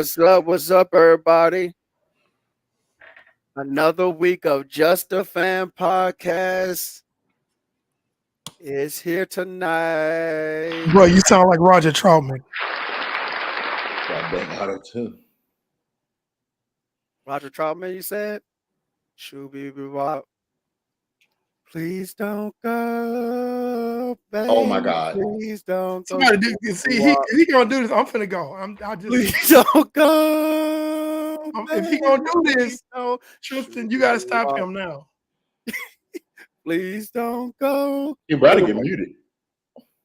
What's up? What's up, everybody? Another week of Just a Fan podcast is here tonight. Bro, you sound like Roger Troutman. Got that auto too. Roger Troutman, you said? Shoo-bee-bee-wop. Please don't go, baby. Oh my God. Please don't go. Somebody do see he gonna do this. I'm finna go. Please don't go. If he gonna do this, don't. Tristan, you gotta stop him now. Please don't go. You better get muted.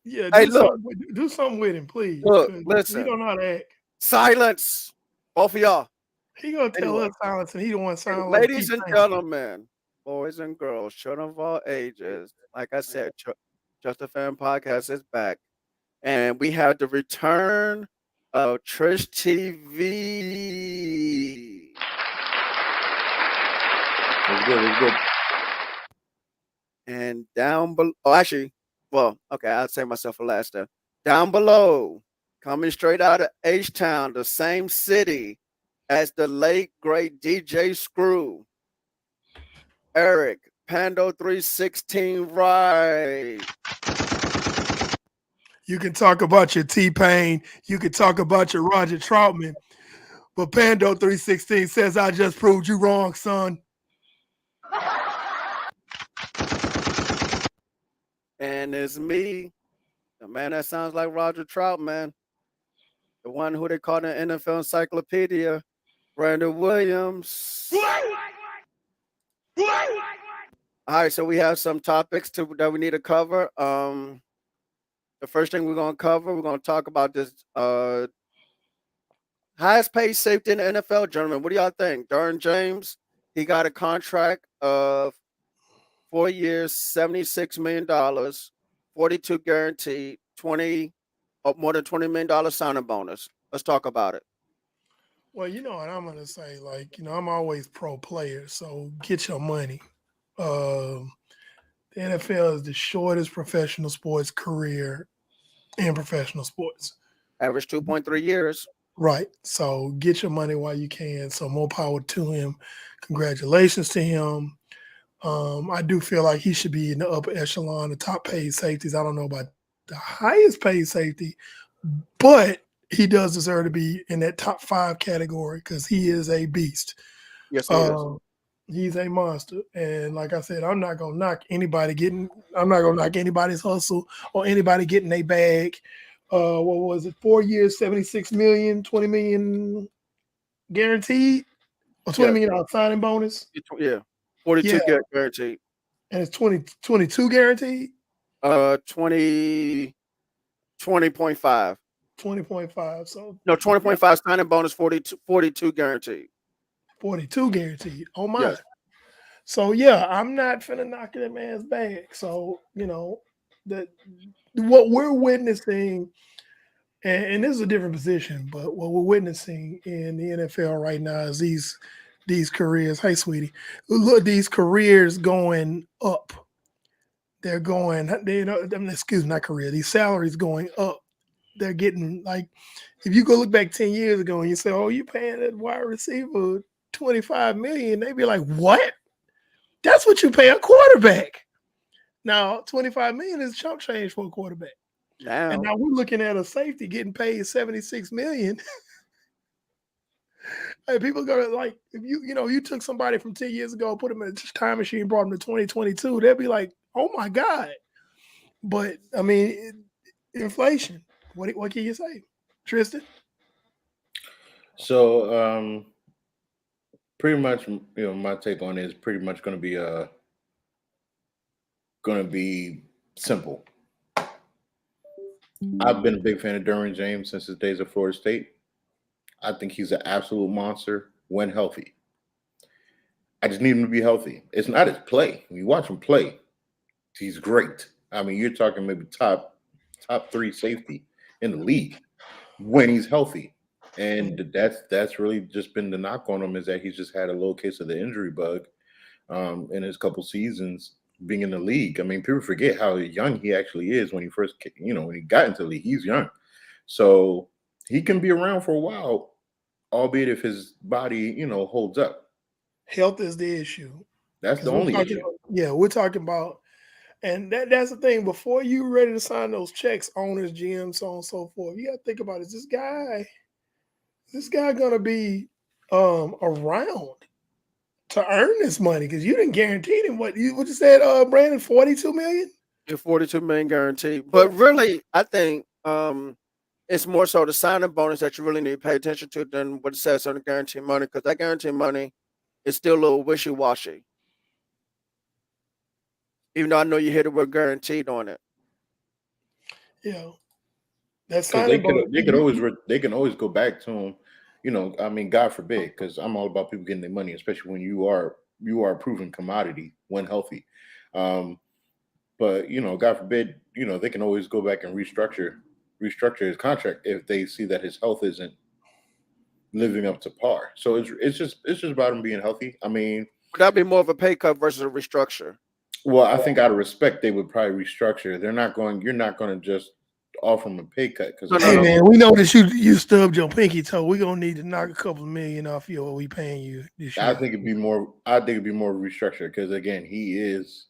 Yeah, Hey, do something with him, please. Look, listen. He don't know how to act. Silence, both of y'all. He gonna tell us silence, and he don't want to sound like. Ladies and gentlemen, boys and girls, children of all ages. Like I said, Just a Fan podcast is back, and we have the return of Trish TV. It's good. And down below, I'll say myself for last. Down below, coming straight out of H-Town, the same city as the late great DJ Screw, Eric Pando 316 right. You can talk about your T-Pain, you can talk about your Roger Troutman, but Pando 316 says I just proved you wrong, son. And it's me, the man that sounds like Roger Troutman, the one who they call the NFL encyclopedia, Trent Williams. All right, so we have some topics that we need to cover. The first thing we're going to talk about this highest paid safety in the NFL, gentlemen. What do y'all think? Darren James, he got a contract of 4 years, $76 million, 42 guaranteed, more than $20 million signing bonus. Let's talk about it. Well, you know what I'm going to say. I'm always pro player, so get your money. The NFL is the shortest professional sports career in professional sports. Average 2.3 years. Right. So get your money while you can. So more power to him. Congratulations to him. I do feel like he should be in the upper echelon, the top paid safeties. I don't know about the highest paid safety, but he does deserve to be in that top 5 category because he is a beast. Yes, he is. He's a monster. And like I said, I'm not gonna knock anybody's hustle or anybody getting a bag. What was it? 4 years, 76 million, 20 million guaranteed, or $20 million signing bonus. Yeah. 42 guaranteed. And it's 22 guaranteed? 20.5. 20.5. So no, 20.5 signing bonus, 42 guaranteed. 42 guaranteed. Oh my. Yes. So yeah, I'm not finna knock that man's back. So, that what we're witnessing, and this is a different position, but what we're witnessing in the NFL right now is these careers. Hey, sweetie, look, these careers going up. They're going, not career. These salaries going up. They're getting if you go look back 10 years ago and you say, "Oh, you paying that wide receiver $25 million," they'd be like, "What? That's what you pay a quarterback." Now, $25 million is chump change for a quarterback. And now we're looking at a safety getting paid $76 million. Hey, people go if you took somebody from 10 years ago, put them in a time machine, brought them to 2022, they'll be like, Oh my God. But I mean, inflation. What can you say, Tristan? So pretty much, my take on it is pretty much going to be simple. I've been a big fan of Derwin James since his days at Florida State. I think he's an absolute monster when healthy. I just need him to be healthy. It's not his play. When you watch him play, he's great. I mean, you're talking maybe top 3 safety in the league when he's healthy. And that's really just been the knock on him, is that he's just had a little case of the injury bug in his couple seasons being in the league. I mean, people forget how young he actually is when he first, when he got into the league. He's young. So he can be around for a while, albeit if his body, holds up. Health is the issue. That's the only issue. We're talking about, and that's the thing. Before you're ready to sign those checks, owners, GMs, so on and so forth, you got to think about, is this guy gonna be around to earn this money? Because you didn't guarantee him what you said, Brandon, $42 million. You're $42 million guaranteed, but really, I think it's more so the signing bonus that you really need to pay attention to than what it says on the guaranteed money, because that guaranteed money is still a little wishy-washy. Even though I know you hear the word guaranteed on it. Yeah. That's they can always go back to him. I mean, God forbid, because I'm all about people getting their money, especially when you are a proven commodity when healthy. But God forbid, they can always go back and restructure his contract if they see that his health isn't living up to par. So it's just about him being healthy. I mean, would that be more of a pay cut versus a restructure? Well, I think out of respect, they would probably restructure. You're not going to just offer him a pay cut. Because hey, man, we know that you stubbed your pinky toe. We're gonna need to knock a couple of million off what we paying you this year. I think it'd be more restructure, because again, he is,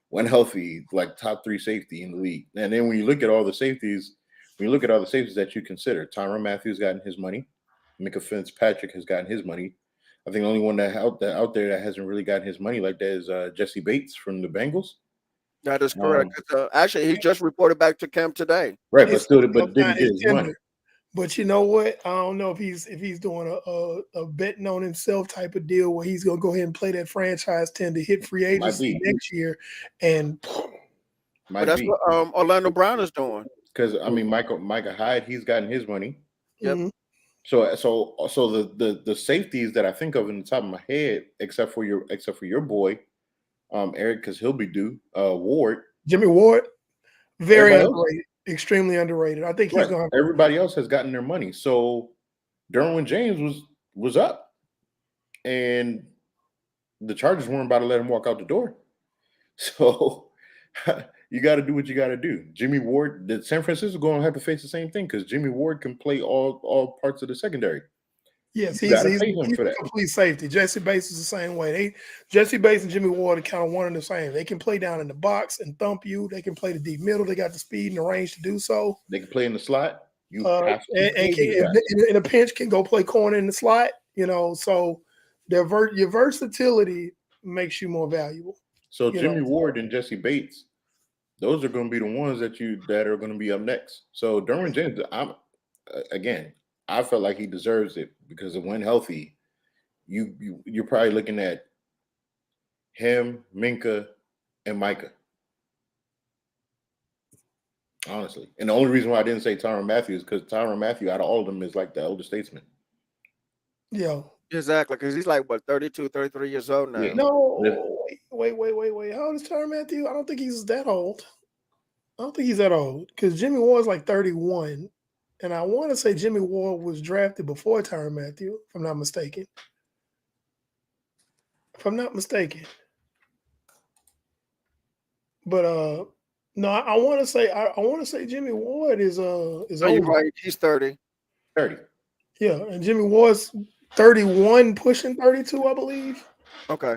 when healthy, like top 3 safety in the league. And then when you look at all the safeties, that you consider, Tyrann Mathieu has gotten his money, Micah Fitzpatrick has gotten his money. I think the only one that out there that hasn't really gotten his money like that is Jesse Bates from the Bengals. That is correct. Actually, he just reported back to camp today. Right, but didn't get his money. But you know what? I don't know if he's doing a betting on himself type of deal where he's gonna go ahead and play that franchise tender, hit free agency next year, and. But that's what Orlando Brown is doing. Because I mean, Micah Hyde, he's gotten his money. Yep. Mm-hmm. So the safeties that I think of in the top of my head, except for your boy, Eric, because he'll be due. Ward, Jimmy Ward, very underrated, extremely underrated. I think he's going. Everybody else has gotten their money. So Derwin James was up, and the Chargers weren't about to let him walk out the door. So you got to do what you got to do. Jimmy Ward, the San Francisco going to have to face the same thing, because Jimmy Ward can play all parts of the secondary. Yes, he's a complete safety. Jesse Bates is the same way. Jesse Bates and Jimmy Ward are kind of one and the same. They can play down in the box and thump you. They can play the deep middle. They got the speed and the range to do so. They can play in the slot. In a pinch can go play corner in the slot. So your versatility makes you more valuable. So Jimmy Ward and Jesse Bates, those are going to be the ones that are going to be up next. So Derwin James, I felt like he deserves it, because when healthy, you're probably looking at him, Minka, and Micah. Honestly. And the only reason why I didn't say Tyrann Mathieu is because Tyrann Mathieu, out of all of them, is like the elder statesman. Yeah. Exactly, because he's like, 32, 33 years old now. Yeah. No, wait. How old is Tyrann Mathieu? I don't think he's that old. Because Jimmy Ward's like 31. And I want to say Jimmy Ward was drafted before Tyrann Mathieu, if I'm not mistaken. But no, I want to say Jimmy Ward is older. You're right. He's 30. 30. Yeah, and Jimmy Ward's 31, pushing 32, I believe. Okay.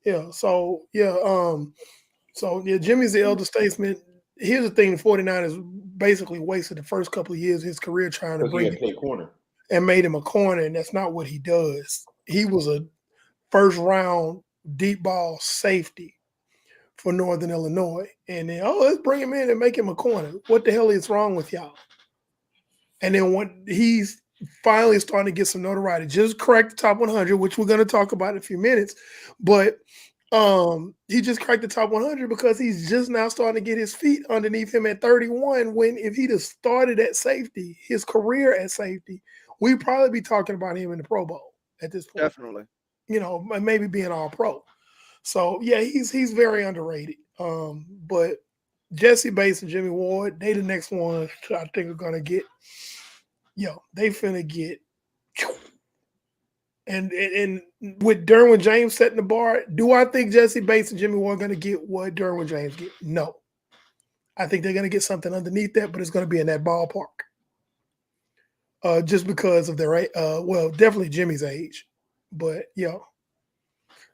Yeah. So Jimmy's the elder statesman. Here's the thing: the 49ers basically wasted the first couple of years of his career trying to bring him corner and made him a corner, and that's not what he does. He was a first-round deep ball safety for Northern Illinois. And then, let's bring him in and make him a corner. What the hell is wrong with y'all? And then when he's finally starting to get some notoriety, just cracked the top 100, which we're going to talk about in a few minutes. But he just cracked the top 100 because he's just now starting to get his feet underneath him at 31. When if he'd have started at safety, his career at safety, we'd probably be talking about him in the Pro Bowl at this point. Definitely. Maybe being all pro. So yeah, he's very underrated. But Jesse Bates and Jimmy Ward, they the next ones I think are gonna get. They finna get. And with Derwin James setting the bar, do I think Jesse Bates and Jimmy Ward are going to get what Derwin James get? No. I think they're going to get something underneath that, but it's going to be in that ballpark. Just because of their definitely Jimmy's age. But,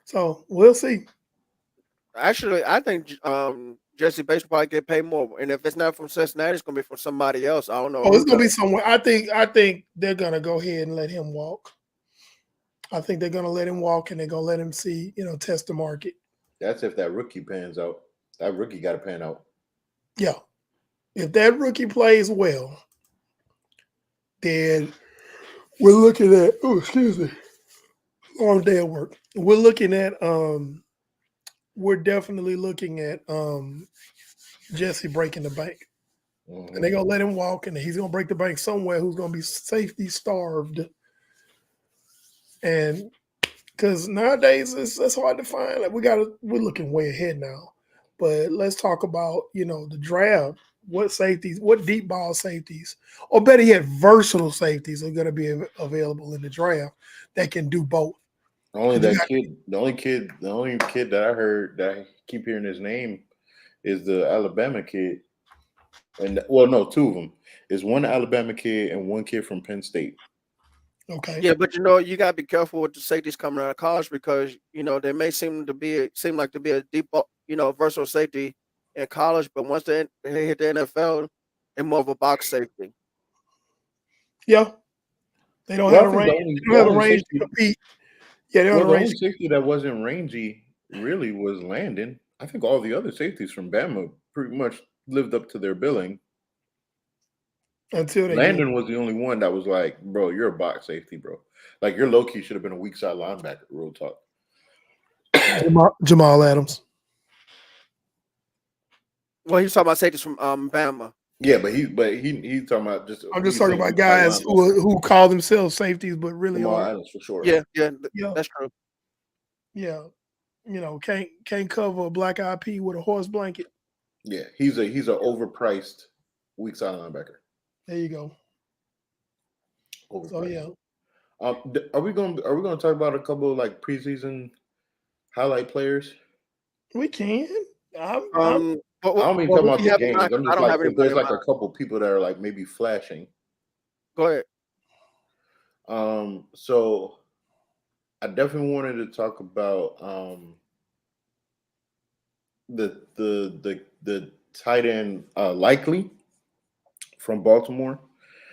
so we'll see. Actually, I think Jesse Bates will probably get paid more. And if it's not from Cincinnati, it's going to be from somebody else. I don't know. Oh, it's going to be somewhere. I think they're going to go ahead and let him walk. I think they're going to let him walk and they're going to let him see, test the market. That's if that rookie pans out. That rookie got to pan out. Yeah. If that rookie plays well, then we're looking at, long day at work. We're looking at, we're definitely looking at Jesse breaking the bank. Mm-hmm. And they're going to let him walk and he's going to break the bank somewhere who's going to be safety starved. And because nowadays it's hard to find. Like we're looking way ahead now. But let's talk about, the draft. What safeties, what deep ball safeties, or better yet, versatile safeties are going to be available in the draft that can do both. The only kid that I heard that I keep hearing his name is the Alabama kid. And two of them. Is one Alabama kid and one kid from Penn State. Okay. Yeah, but you gotta be careful with the safeties coming out of college because they may seem like to be a deep, versatile safety in college, but once they hit the NFL, they're more of a box safety. Yeah, they don't have the range. They don't have the range to compete. Yeah, they don't have the range. The only safety that wasn't rangy really was Landon. I think all the other safeties from Bama pretty much lived up to their billing. Until Landon was the only one that was like, bro, you're a box safety, bro. Like your low key should have been a weak side linebacker. Real talk. Jamal Adams. Well, he's talking about safeties from Bama. Yeah, but he's talking about just. I'm just talking about guys who call themselves safeties, but really Jamal are. Adams for sure. Yeah, that's true. Yeah, can't cover a black IP with a horse blanket. Yeah, he's an overpriced weak side linebacker. There you go. So yeah. Are we going to talk about a couple of like preseason highlight players? We can. I don't mean talking about the games. I'm just like if there's like a couple people that are like maybe flashing. Go ahead. So I definitely wanted to talk about the tight end Likely from Baltimore.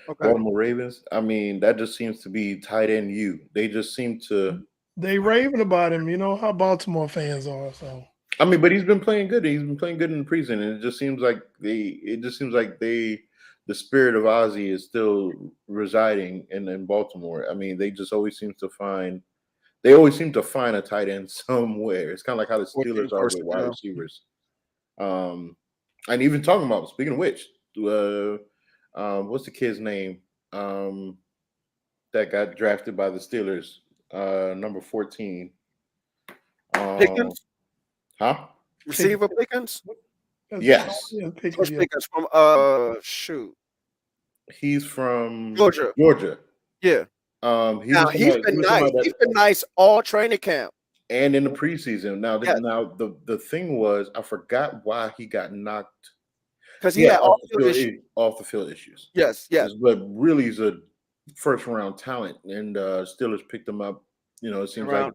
Okay. Baltimore Ravens. I mean, that just seems to be tight end you. They just seem to. They raving about him. You know how Baltimore fans are. So I mean, but he's been playing good. He's been playing good in the preseason, and it just seems like the spirit of Ozzie is still residing in Baltimore. I mean, they just always seem to find a tight end somewhere. It's kind of like how the Steelers are with wide receivers. And even talking about, speaking of which, what's the kid's name that got drafted by the Steelers? Number 14. Pickens? Huh? Receiver Pickens? Yes. Pickens from He's from Georgia. Yeah. He's been nice. He's been nice all training camp and in the preseason. Now the thing was, I forgot why he got knocked because he had off the field issues. Yes. But really, he's a first round talent, and Steelers picked him up. It seems like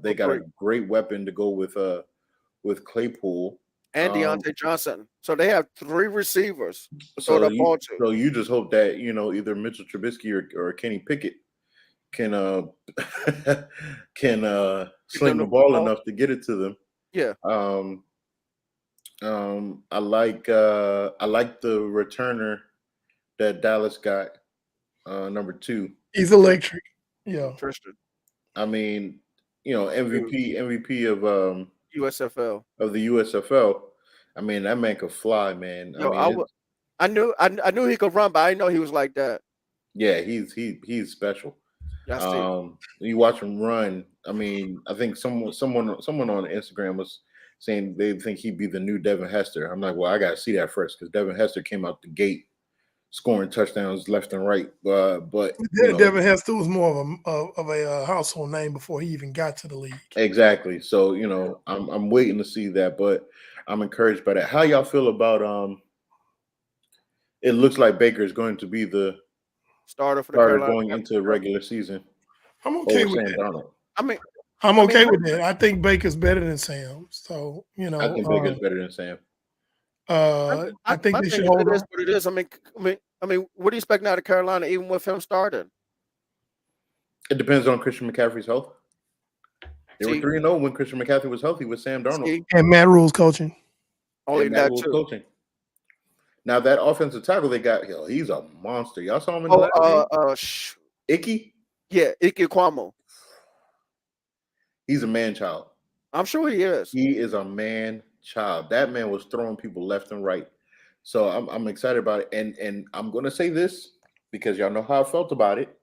they got a great weapon to go with Claypool and Deontay Johnson. So they have 3 receivers. So you just hope that either Mitchell Trubisky or Kenny Pickett can sling the ball enough to get it to them. Yeah. I like the returner that Dallas got, number 2. He's electric. Yeah. Tristan, I mean, MVP USFL. of the USFL. I mean, that man could fly, man. I Yo, mean, I knew he could run, but I didn't know he was like that. yeah, he's special. I see. You watch him run. I mean, I think someone on Instagram was saying they think he'd be the new Devin Hester. I'm like, well, I gotta see that first because Devin Hester came out the gate scoring touchdowns left and right. But Devin Hester was more of a household name before he even got to the league. Exactly. So I'm waiting to see that, but I'm encouraged by that. How y'all feel about it looks like Baker is going to be the Starter for the starter Carolina going into the regular season. I'm okay with Sam that. Darnold. I'm okay with that. I think Baker's better than Sam. So, I think Baker's better than Sam. I think they should it hold is on. what it is. I mean, what do you expect out of Carolina, even with him starting? It depends on Christian McCaffrey's health. They were 3-0 when Christian McCaffrey was healthy with Sam Darnold. And Matt Rule's coaching. Only that too. Coaching. Now that offensive tackle they got, he's a monster. Y'all saw him in the last game? Icky? Yeah, Ike Kwamo. He's a man-child. I'm sure he is. He is a man-child. That man was throwing people left and right. So I'm excited about it. And I'm going to say this because y'all know how I felt about it.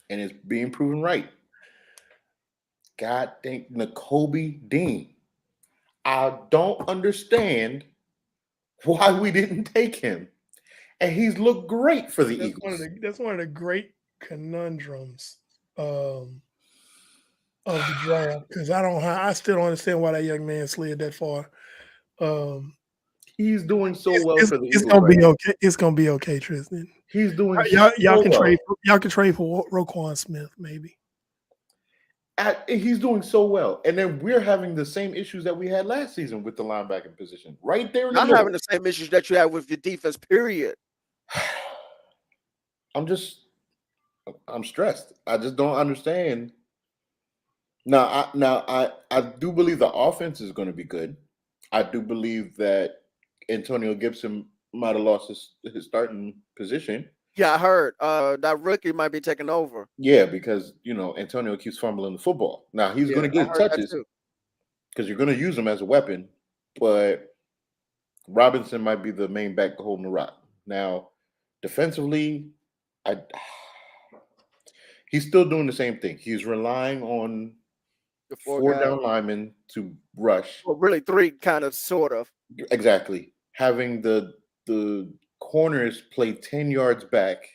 And it's being proven right. God dang Nakobe Dean. I don't understand why we didn't take him. And he's looked great for the Eagles. That's one of the great conundrums of the draft because I still don't understand why that young man slid that far. He's doing so well for the Eagles. It's gonna be okay. It's gonna be okay, Tristan. He's doing y'all can trade. Y'all can trade for Roquan Smith, maybe. He's doing so well, and then we're having the same issues that we had last season with the linebacking position, right there. I'm having the same issues that you have with your defense. Period. I'm stressed. I just don't understand. Now I do believe the offense is going to be good. I do believe that Antonio Gibson might have lost his starting position. Yeah, I heard that rookie might be taking over. Yeah, because Antonio keeps fumbling the football. Now he's going to get touches because you're going to use him as a weapon, but Robinson might be the main back holding the rock. Now, defensively, he's still doing the same thing. He's relying on the four down linemen to rush. Well, really three, kind of, sort of. Exactly. Having the corners play 10 yards back,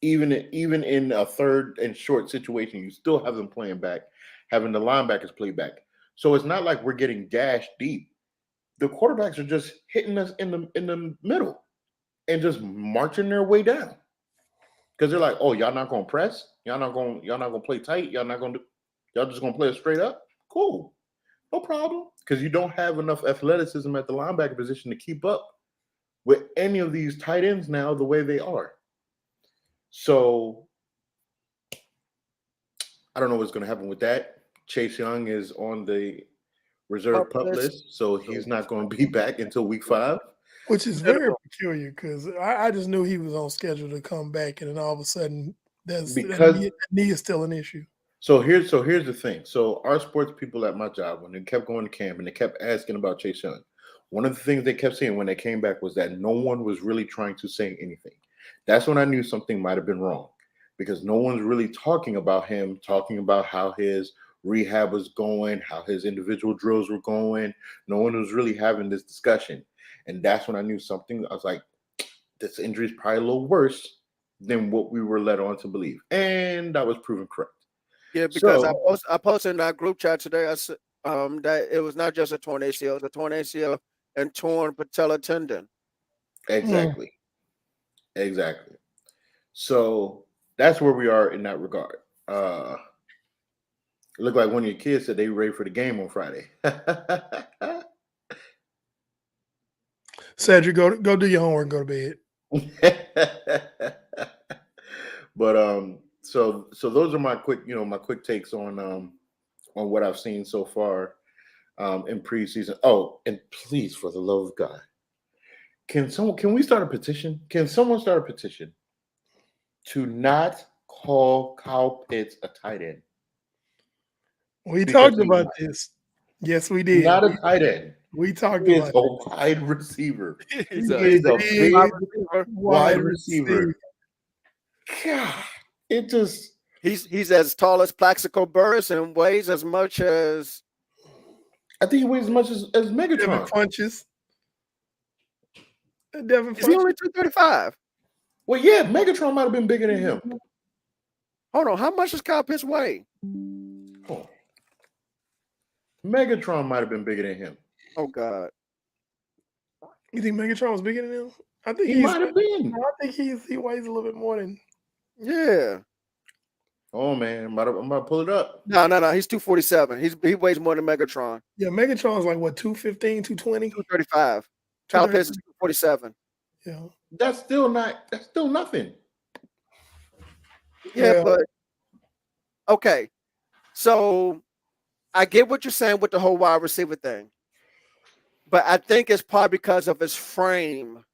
even in a third and short situation, you still have them playing back, having the linebackers play back. So it's not like we're getting gashed deep. The quarterbacks are just hitting us in the middle and just marching their way down. Because they're like, oh, y'all not gonna press? Y'all not gonna play tight? Y'all just gonna play it straight up? Cool. No problem. Because you don't have enough athleticism at the linebacker position to keep up with any of these tight ends now the way they are. So I don't know what's going to happen with that. Chase Young is on the reserve pup list, so he's not going to be back until week 5. Which is very peculiar because I just knew he was on schedule to come back, and then all of a sudden that knee is still an issue. So here's the thing. So our sports people at my job, when they kept going to camp and they kept asking about Chase Young, one of the things they kept saying when they came back was that no one was really trying to say anything. That's when I knew something might have been wrong because no one's really talking about him, talking about how his rehab was going, how his individual drills were going. No one was really having this discussion. And that's when I knew something. I was like, this injury is probably a little worse than what we were led on to believe. And that was proven correct. Yeah, because I posted in that group chat today, I said that it was not just a torn ACL, it was a torn ACL and torn patella tendon. Exactly. Exactly. So that's where we are in that regard. It looked like one of your kids said they were ready for the game on Friday. Cedric, go do your homework, go to bed. But so those are my quick takes on what I've seen so far. in preseason. Oh, and please, for the love of God, can we start a petition? Can someone start a petition to not call Kyle Pitts a tight end? We Because talked he's about not. this. Yes, we did. Not a tight end. We talked He is about a wide receiver. He's He a is a big big wide wide receiver. God, it just. He's as tall as Plaxico Burress and weighs as much as I think he weighs as much as Devin Megatron. Funches. Devin is he Funches. only 235? Well, yeah, Megatron might have been bigger than him. Hold on, how much does Kyle Pitts weigh? Oh. Megatron might have been bigger than him. Oh God. You think Megatron was bigger than him? I think He might have been. I think he weighs a little bit more than. Yeah. Oh man, I'm about to pull it up. No. He's 247. He weighs more than Megatron. Yeah, Megatron's like what, 215, 220? 235. Kyle Pitts is 247. Yeah. That's still nothing. Yeah, but okay. So I get what you're saying with the whole wide receiver thing. But I think it's probably because of his frame.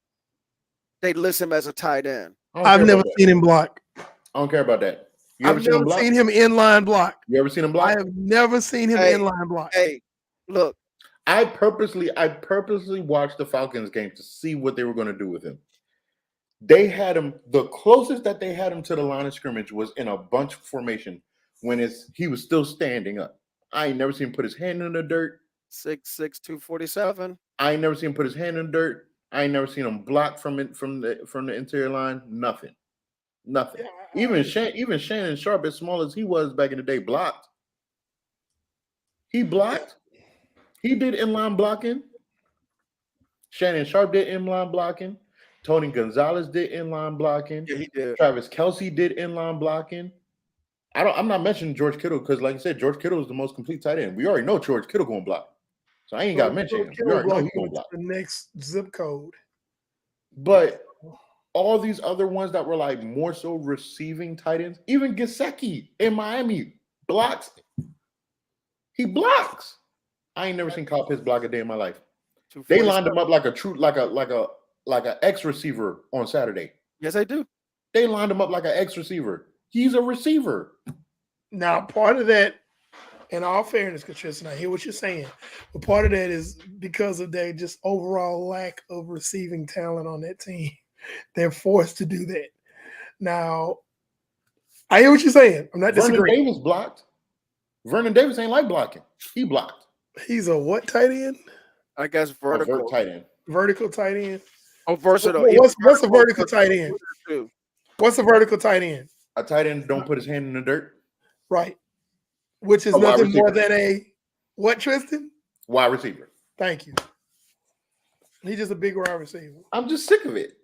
They list him as a tight end. I've never seen him block. I don't care about that. You I've ever seen him never block? seen him inline block. You ever seen him block? I have never seen him inline block. Hey, look. I purposely watched the Falcons game to see what they were going to do with him. They had him, the closest that they had him to the line of scrimmage was in a bunch formation when he was still standing up. I ain't never seen him put his hand in the dirt. 6'6", 247. I ain't never seen him put his hand in the dirt. I ain't never seen him block from the interior line. Nothing. Even Shannon Sharp, as small as he was back in the day, blocked. He blocked. He did inline blocking. Shannon Sharp did inline blocking. Tony Gonzalez did inline blocking. Yeah, he did. Travis Kelce did inline blocking. I'm not mentioning George Kittle because, like I said, George Kittle is the most complete tight end. We already know George Kittle going to block. So I ain't got to mention him. We already know he's going to block. The next zip code. But all these other ones that were like more so receiving tight ends, even Gesicki in Miami blocks. He blocks. I ain't never seen Kyle Pitts block a day in my life. They lined him up like a X receiver on Saturday. Yes, they do. They lined him up like an X receiver. He's a receiver. Now, part of that, in all fairness, Tristan, I hear what you're saying, but part of that is because of their just overall lack of receiving talent on that team. They're forced to do that. Now, I hear what you're saying. I'm not disagreeing. Vernon Davis blocked. Vernon Davis ain't like blocking. He blocked. He's a what tight end? I guess vertical tight end. Vertical tight end. Oh, versatile. What's a vertical tight end? What's a vertical tight end? A tight end don't put his hand in the dirt. Right. Which is nothing more than a what, Tristan? Wide receiver. Thank you. He's just a big wide receiver. I'm just sick of it.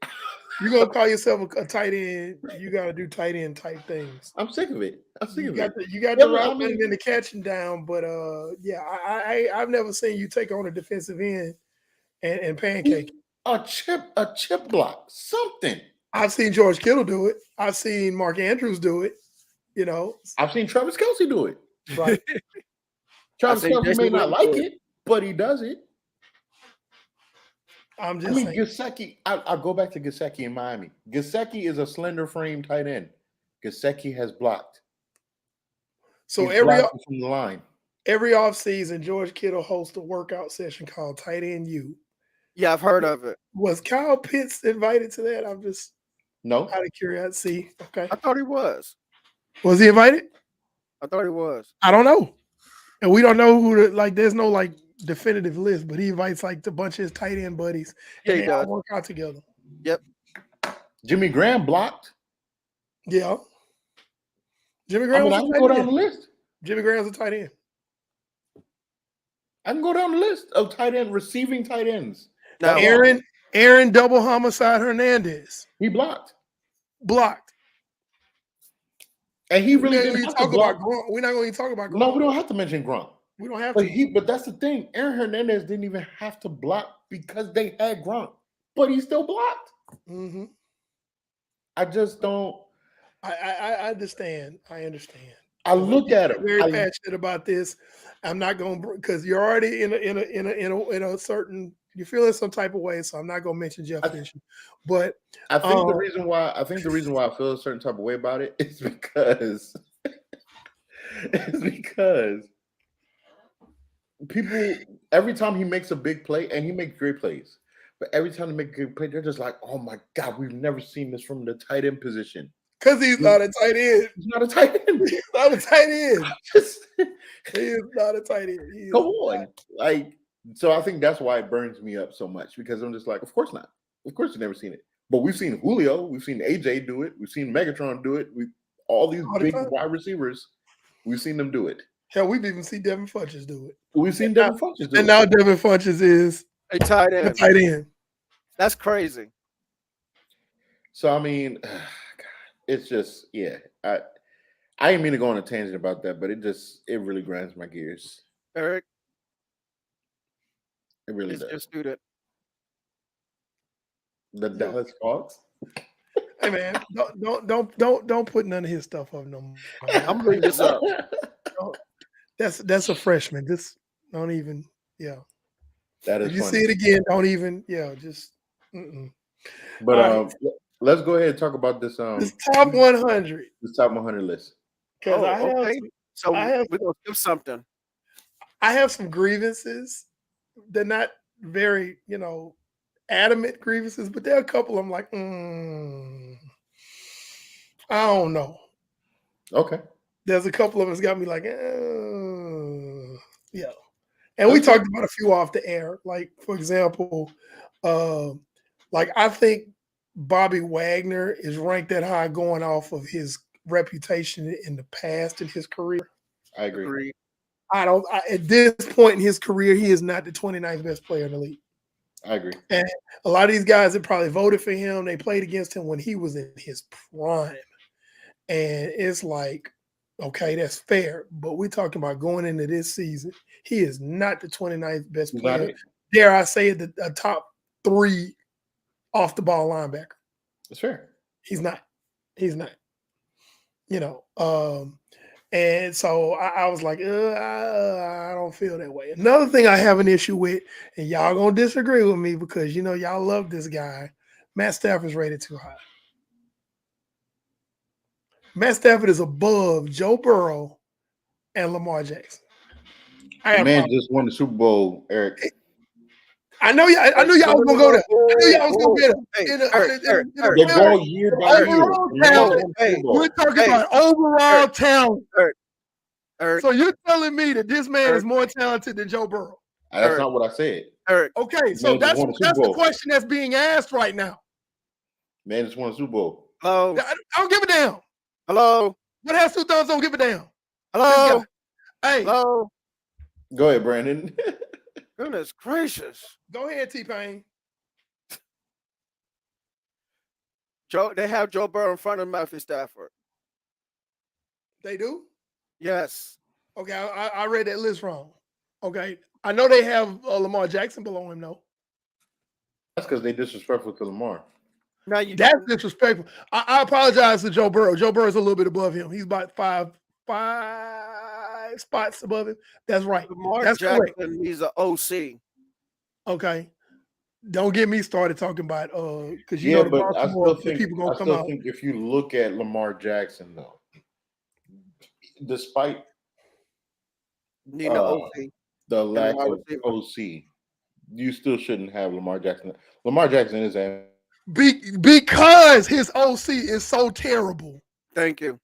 You're gonna call yourself a tight end. You got to do tight end type things. I'm sick of it. You got the route running and the catching down, but I've never seen you take on a defensive end and pancake a chip block, something. I've seen George Kittle do it. I've seen Mark Andrews do it. You know, I've seen Travis Kelce do it. Right. Travis Kelce may not like it, but he does it. I'm just saying. Gesicki, I'll go back to Gesicki in Miami. Gesicki is a slender frame tight end. Gesicki has blocked. So He's from the line. Every offseason, George Kittle hosts a workout session called Tight End U. Yeah, I've heard of it. Was Kyle Pitts invited to that? I'm just out of curiosity. Okay. I thought he was. Was he invited? I thought he was. I don't know. And we don't know who there's no definitive list, but he invites a bunch of his tight end buddies and they all work out together. Yep. Jimmy Graham blocked. Yeah. Jimmy Graham. I can go down the list. Jimmy Graham's a tight end. I can go down the list of tight end receiving tight ends. Now, Aaron double homicide Hernandez. He blocked. And he really didn't have to block. We're not going to talk about Gronk. No, we don't have to mention Gronk. We don't have to. But that's the thing. Aaron Hernandez didn't even have to block because they had Gronk, but he still blocked. Mm-hmm. I just don't. I understand. I look at him. Very passionate about this. I'm not going to, because you're already in a certain, you're feeling some type of way. So I'm not going to mention Jeff Fisher. But I think the reason why I feel a certain type of way about it is because people, every time he makes a big play, and he makes great plays, but every time he makes a good play, they're just like, oh my God, we've never seen this from the tight end position. Because he's not a tight end. He's not a tight end. He's not a tight end. He is not a tight end. Come on. Like, so I think that's why it burns me up so much, because I'm just like, of course not. Of course you've never seen it. But we've seen Julio, we've seen AJ do it, we've seen Megatron do it, all these big wide receivers, we've seen them do it. Hell, we've even seen Devin Funchess do it. We've seen Devin Funchess do it. And now Devin Funchess is a tight end. A tight end. That's crazy. So I mean, it's just, yeah. I didn't mean to go on a tangent about that, but it really grinds my gears. Eric, it really does. Your student. The Dallas Hawks. Hey man, don't put none of his stuff up no more. I'm bringing this up. That's a freshman. Just don't even. Yeah. That is. If you funny. see it again, don't even. Yeah, just. But right. Let's go ahead and talk about this. This top 100. This top 100 list. Because we're gonna do something. I have some grievances. They're not very, adamant grievances, but there are a couple I'm like, I don't know. Okay. There's a couple of us got me like, yeah. And we talked about a few off the air. Like, for example, I think Bobby Wagner is ranked that high going off of his reputation in the past in his career. I agree. At this point in his career, he is not the 29th best player in the league. I agree. And a lot of these guys that probably voted for him, they played against him when he was in his prime. And it's like, okay, that's fair. But we're talking about going into this season. He is not the 29th best player. Dare I say it, a top 3 off the ball linebacker. That's fair. He's not. And so I was like, I don't feel that way. Another thing I have an issue with, and y'all gonna disagree with me because y'all love this guy. Matt Stafford's rated too high. Matt Stafford is above Joe Burrow and Lamar Jackson. Man just won the Super Bowl, Eric. I know y'all was gonna go there. I knew y'all was gonna get it. They go year by year. We're talking about overall talent. So you're telling me that this man is more talented than Joe Burrow? That's not what I said. Okay, so that's the question that's being asked right now. Man just won a Super Bowl. Hello. I don't give a damn. Hello. What has 2 thumbs? Don't give a damn. Hello. Hey. Hello. Go ahead, Brandon. Goodness gracious. Go ahead, T-Pain. They have Joe Burrow in front of Matthew Stafford. They do? Yes. Okay, I read that list wrong. Okay. I know they have Lamar Jackson below him, though. That's because they disrespectful to Lamar. That's disrespectful. I apologize to Joe Burrow. Joe Burrow's a little bit above him. He's about five spots above him. That's right. That's Jackson, correct. He's an OC. Okay. Don't get me started talking about because but I still think if you look at Lamar Jackson though, despite the lack of OC, you still shouldn't have Lamar Jackson. Lamar Jackson is because his OC is so terrible. Thank you.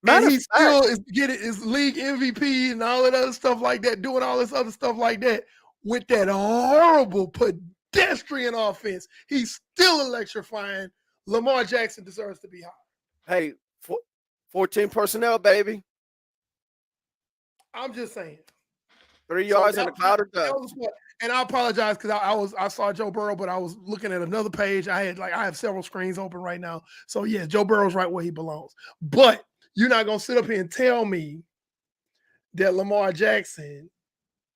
And he still is getting his league MVP and all that other stuff like that, doing all this other stuff like that with that horrible pedestrian offense. He's still electrifying. Lamar Jackson deserves to be high. Hey, 14 personnel, baby. I'm just saying. 3 yards in a cloud of dust. And I apologize because I saw Joe Burrow, but I was looking at another page. I have several screens open right now. So yeah, Joe Burrow's right where he belongs. But you're not gonna sit up here and tell me that Lamar Jackson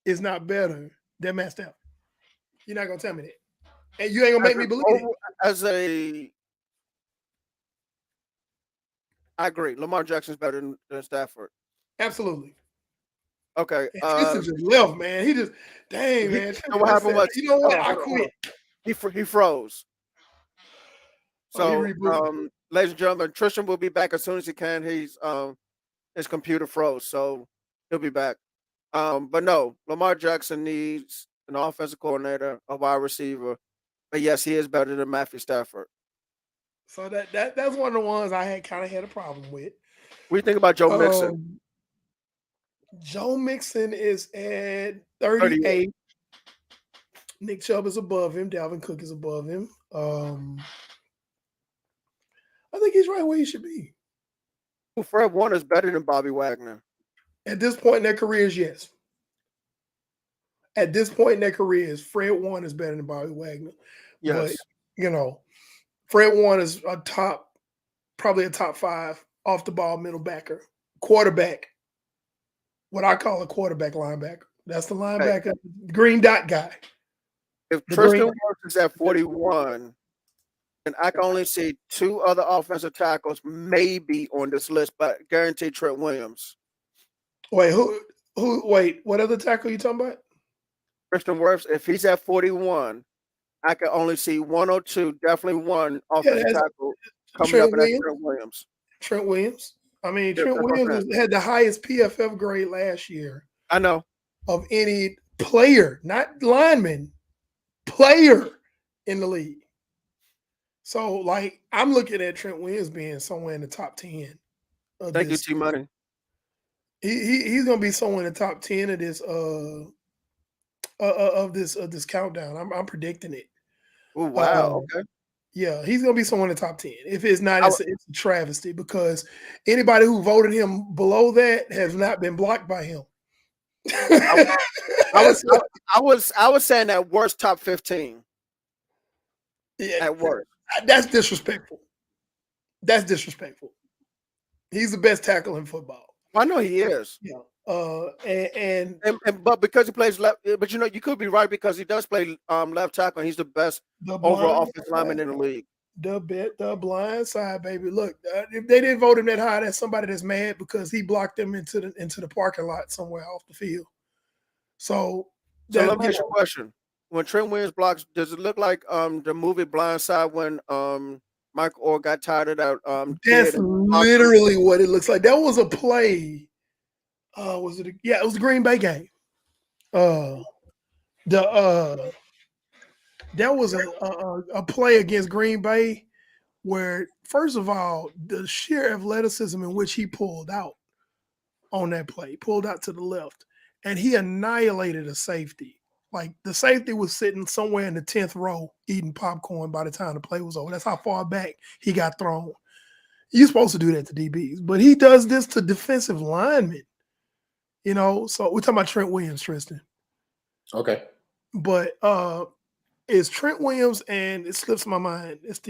is not better than Matt Stafford. You're not gonna tell me that, and you ain't gonna make me believe it. I agree. Lamar Jackson's better than Stafford. Absolutely. Okay. Tristan just left, man. He just, dang, man. What happened was, you know what? I hold quit. on. He froze. Oh, he So, rebooted. ladies and gentlemen, Tristan will be back as soon as he can. His computer froze, so he'll be back. But no, Lamar Jackson needs an offensive coordinator, a wide receiver. But yes, he is better than Matthew Stafford. So that's one of the ones I had kind of had a problem with. What do you think about Joe Mixon? Joe Mixon is at 38. Nick Chubb is above him. Dalvin Cook is above him. I think he's right where he should be. Fred Warner is better than Bobby Wagner. At this point in their careers, yes. At this point in their careers, Fred Warner is better than Bobby Wagner. Yes. But, Fred Warner is probably a top 5 off the ball middle backer. Quarterback. What I call a quarterback linebacker. That's the linebacker, green dot guy. If Tristan Wirfs is at 41, and I can only see 2 other offensive tackles maybe on this list, but guaranteed Trent Williams. Wait, what other tackle are you talking about? Tristan Wirfs, if he's at 41, I can only see 1 or 2, definitely one offensive tackle coming up, and that's Trent Williams. Trent Williams. I mean, Trent Williams had the highest PFF grade last year. I know. Of any player, not lineman, player in the league. So, like, I'm looking at Trent Williams being somewhere in the top 10. Thank you, T-Money. He's gonna be somewhere in the top 10 of this countdown. I'm predicting it. Oh, wow. Okay. Yeah, he's gonna be somewhere in the top 10. If it's not, it's a travesty because anybody who voted him below that has not been blocked by him. I was saying that worst top 15. Yeah, at worst. That's disrespectful. That's disrespectful. He's the best tackle in football. I know he is. Yeah. But because he plays left, but you could be right because he does play left tackle. And he's the best overall offensive lineman in the league. The blind side, baby. Look, if they didn't vote him that high, that's somebody that's mad because he blocked them into the parking lot somewhere off the field. So let me ask you a question. When Trent Williams blocks, does it look like the movie Blind Side when Mike Orr got tired of that? That's literally what it looks like. That was a play. Was it? It was a Green Bay game. That was a play against Green Bay where, first of all, the sheer athleticism in which he pulled out on that play, pulled out to the left, and he annihilated a safety. Like, the safety was sitting somewhere in the 10th row eating popcorn by the time the play was over. That's how far back he got thrown. You're supposed to do that to DBs, but he does this to defensive linemen. So we're talking about Trent Williams, Tristan. Okay. But it's Trent Williams, and it slips my mind. It's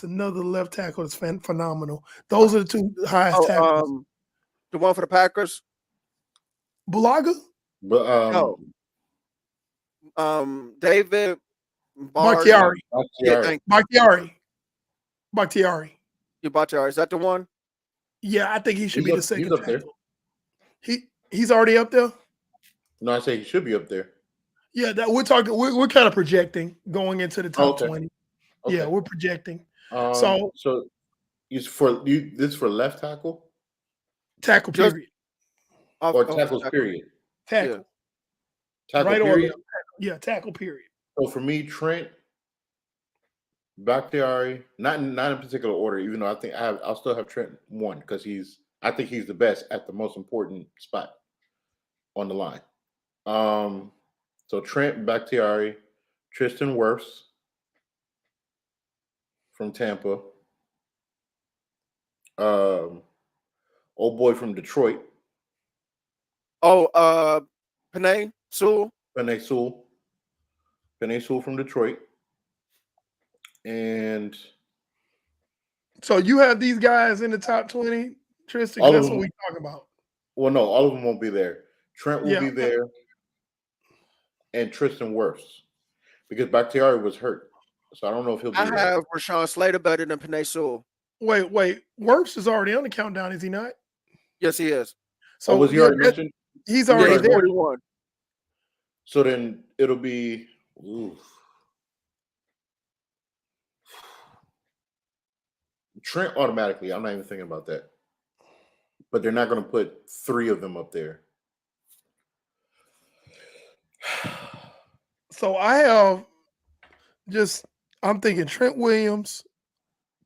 another left tackle that's phenomenal. Those are the 2 highest tackles. The one for the Packers? Bulaga? No. David Bakhtiari. Bakhtiari. Bakhtiari. Is that the one? Yeah, I think he should be the second he's up tackle. He's already up there? No, I say he should be up there. Yeah, that we're talking. We're kind of projecting going into the top 20. Okay. Yeah, we're projecting. So it's for you. This is for left tackle. Tackle period. Or tackles period. Tackle. Yeah. Tackle right period. Yeah, tackle period. So for me, Trent, Bakhtiari, not in particular order. Even though I think I'll still have Trent 1 because I think he's the best at the most important spot on the line. So Trent, Bakhtiari, Tristan Wirfs from Tampa, old boy from Detroit. Penei Sewell. Penei Sewell from Detroit. And so you have these guys in the top 20, Tristan? That's what we're talking about. Well, no, all of them won't be there. Trent will be there. And Tristan Wirfs. Because Bakhtiari was hurt. So I don't know if he'll be there. I have Rashawn Slater better than Penei Sewell. Wait. Wirfs is already on the countdown, is he not? Yes, he is. So was he already mentioned? he's Yeah, already he's there. 41. So then it'll be. Oof. Trent automatically. I'm not even thinking about that. But they're not going to put 3 of them up there. So I have I'm thinking Trent Williams,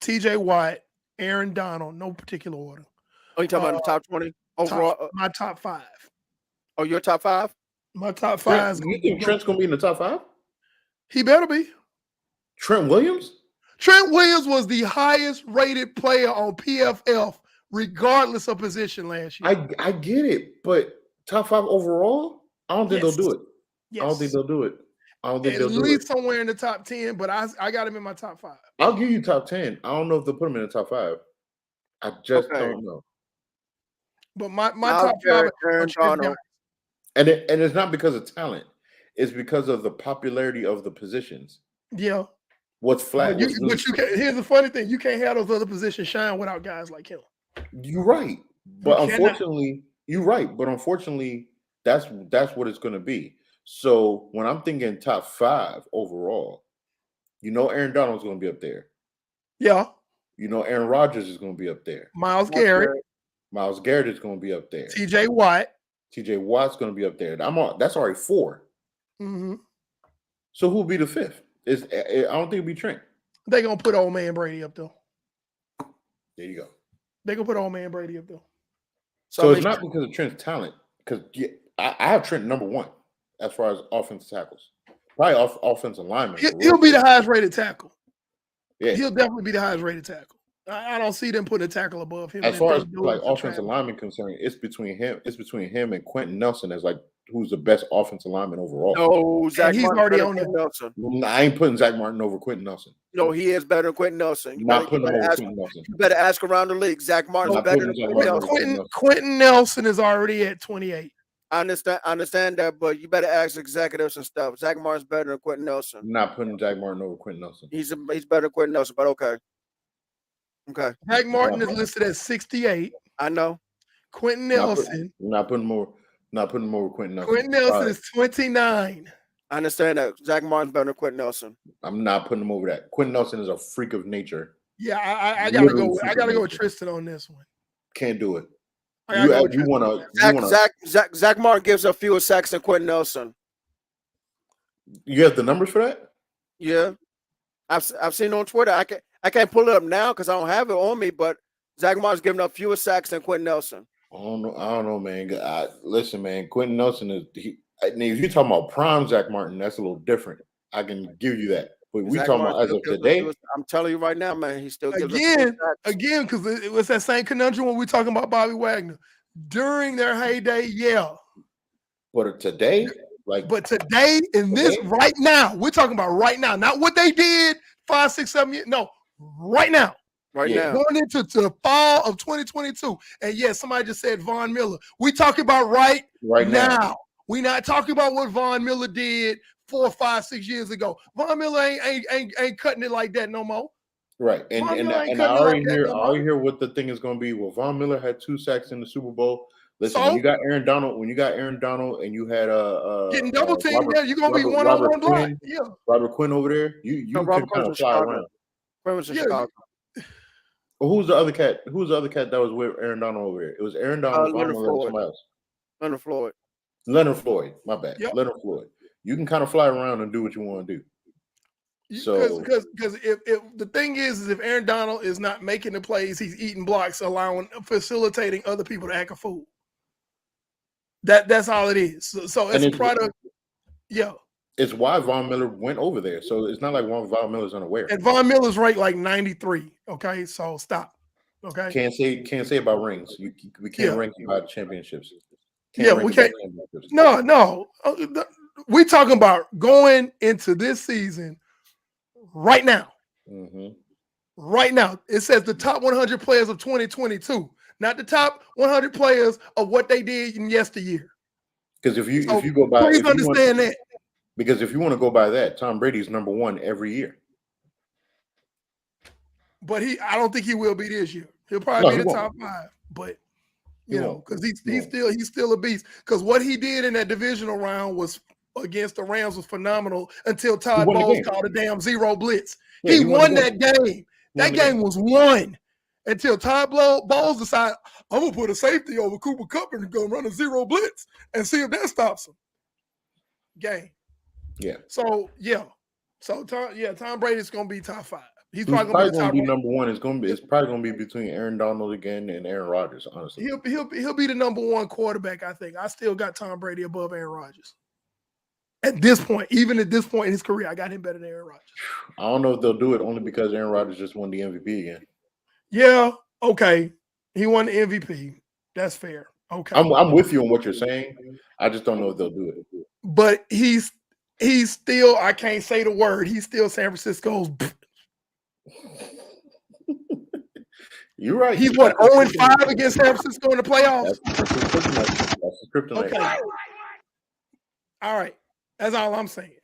TJ Watt, Aaron Donald, no particular order. Oh, you talking about the top 20 overall? My top 5. Oh, your top 5? My top 5 is You think Trent's going to be in the top 5? He better be. Trent Williams? Trent Williams was the highest rated player on PFF, regardless of position last year. I get it, but top 5 overall? I don't think they'll do it. Yes. I don't think they'll do it. I don't think At they'll do least it. somewhere in the top 10, but I got him in my top 5. I'll give you top 10. I don't know if they'll put him in the top 5. I just don't know. But my top 5 Aaron Donald. And it's not because of talent. It's because of the popularity of the positions. Yeah. What's flat? But you can't. Here's the funny thing: you can't have those other positions shine without guys like him. You're right, but You unfortunately, you're right. But unfortunately, that's what it's going to be. So when I'm thinking top 5 overall, Aaron Donald's going to be up there. Yeah. Aaron Rodgers is going to be up there. Miles Garrett is going to be up there. TJ Watt. TJ Watt's going to be up there. That's already 4. Mm-hmm. So who'll be the 5th? I don't think it'll be Trent. They're going to put old man Brady up there. There you go. They're going to put old man Brady up there. So it's not because of Trent's talent. Because I have Trent number 1 as far as offensive tackles. Probably offensive lineman. He'll be the highest rated tackle. Yeah. He'll definitely be the highest rated tackle. I don't see them putting a tackle above him. As far as like offensive lineman concerned, it's between him and Quentin Nelson as like who's the best offensive lineman overall. No, Zach he's Martin already on Quentin Nelson. I ain't putting Zach Martin over Quentin Nelson. No, he is better than Quentin Nelson. You Not putting him over Quentin Nelson. You better ask around the league. Zach Martin's better than Quentin Nelson. Quentin Nelson is already at 28. I understand that, but you better ask executives and stuff. Zach Martin's better than Quentin Nelson. I'm not putting Zach Martin over Quentin Nelson. He's better than Quentin Nelson, but okay. Okay. Zach Martin is listed at 68. I know. Quentin Nelson. Not putting him over Quentin Nelson. Quentin Nelson is 29. I understand that. Zach Martin's better than Quentin Nelson. I'm not putting him over that. Quentin Nelson is a freak of nature. Yeah, I gotta go. I gotta go with Tristan on this one. Can't do it. Zach Martin gives up fewer sacks than Quentin Nelson. You have the numbers for that? Yeah, I've seen on Twitter. I can't pull it up now because I don't have it on me. But Zach Martin's giving up fewer sacks than Quentin Nelson. I don't know, man. Listen, man. Quentin Nelson is. If you're talking about prime Zach Martin, that's a little different. I can give you that. But we talking about as of today. I'm telling you right now, man. He still gives again because it was that same conundrum when we're talking about Bobby Wagner during their heyday. Yeah, but today, right now, we're talking about right now, not what they did 5, 6, 7 years. No, right now. Now. Going into the fall of 2022. And yes, somebody just said Von Miller. We talking about right now. We're not talking about what Von Miller did 4, 5, 6 years ago. Von Miller ain't cutting it like that no more. Right. And I already hear what the thing is going to be. Well, Von Miller had 2 sacks in the Super Bowl. Listen, when you got Aaron Donald, and you had getting double teamed, you're gonna be one-on-one block. Yeah. Robert Quinn over there, you can kind of fly around. Chicago. Well, who's the other cat? Who's the other cat that was with Aaron Donald over there? It was Aaron Donald, Leonard Floyd. Somebody else. Leonard Floyd. My bad. Yep. Leonard Floyd. You can kind of fly around and do what you want to do. So, because if the thing is if Aaron Donald is not making the plays, he's eating blocks, facilitating other people to act a fool. That's all it is. So it's a product. Yeah. It's why Von Miller went over there. So it's not like Von Miller's unaware. And Von Miller's ranked like 93. Okay, so stop. Okay. Can't say about rings. We can't rank you by championships. We can't. No. We're talking about going into this season right now. Mm-hmm. Right now, it says the top 100 players of 2022, not the top 100 players of what they did in yesteryear. Because if you go by, please understand that. Because if you want to go by that, Tom Brady's number 1 every year. But I don't think he will be this year. He'll probably be the top 5. But You know, because he's still a beast. Because what he did in that divisional round was against the Rams was phenomenal until Todd Bowles called a damn zero blitz. Yeah, he won that game. That game was won until Todd Bowles decided, I'm gonna put a safety over Cooper Kupp and go run a zero blitz and see if that stops him. Game. Yeah. So Tom Brady's gonna be top 5. He's probably gonna be number 1. It's probably gonna be between Aaron Donald again and Aaron Rodgers. Honestly, he'll be the number 1 quarterback. I think I still got Tom Brady above Aaron Rodgers. At this point, even at this point in his career, I got him better than Aaron Rodgers. I don't know if they'll do it only because Aaron Rodgers just won the MVP again. Yeah, okay. He won the MVP. That's fair. Okay. I'm with you on what you're saying. I just don't know if they'll do it. But he's still, I can't say the word, he's still San Francisco's. You're right. He's what, 0-5 against San Francisco in the playoffs? That's his kryptonite. Okay. All right. That's all I'm saying.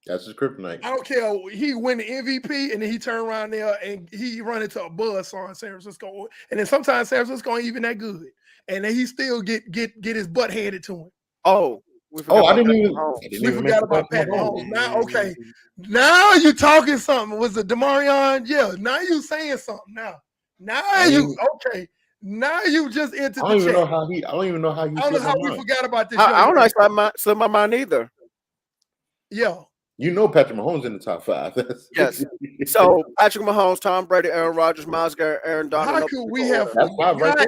That's his kryptonite. I don't care. He win the MVP and then he turn around there and he run into a buzzsaw in San Francisco. And then sometimes San Francisco ain't even that good. And then he still get his butt handed to him. I didn't even forgot about Pat Mahomes. Now, okay. Now you talking something. Was it DeMarion? Yeah. Now you saying something now. Now you just into I don't even know how he. I don't even know how you. I don't know how we forgot about this. I don't know. Slip my mind either. Yeah. You know Patrick Mahomes in the top 5. Yes. So Patrick Mahomes, Tom Brady, Aaron Rodgers, Miles Garrett, Aaron Donald. How could we have That's 5 right there.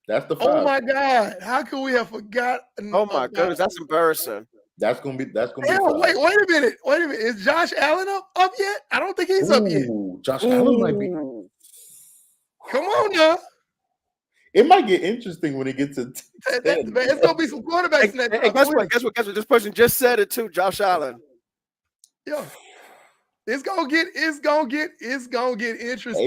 That's the 5. Oh my God! How could we have forgotten? Oh my goodness, that's embarrassing. That's gonna be. Wait a minute. Is Josh Allen up yet? I don't think he's up yet. Josh Allen might be. Come on now. It might get interesting when it gets to 10. It's gonna be some quarterbacks in that. Hey, guess what? This person just said it too. Josh Allen. Yeah. It's gonna get interesting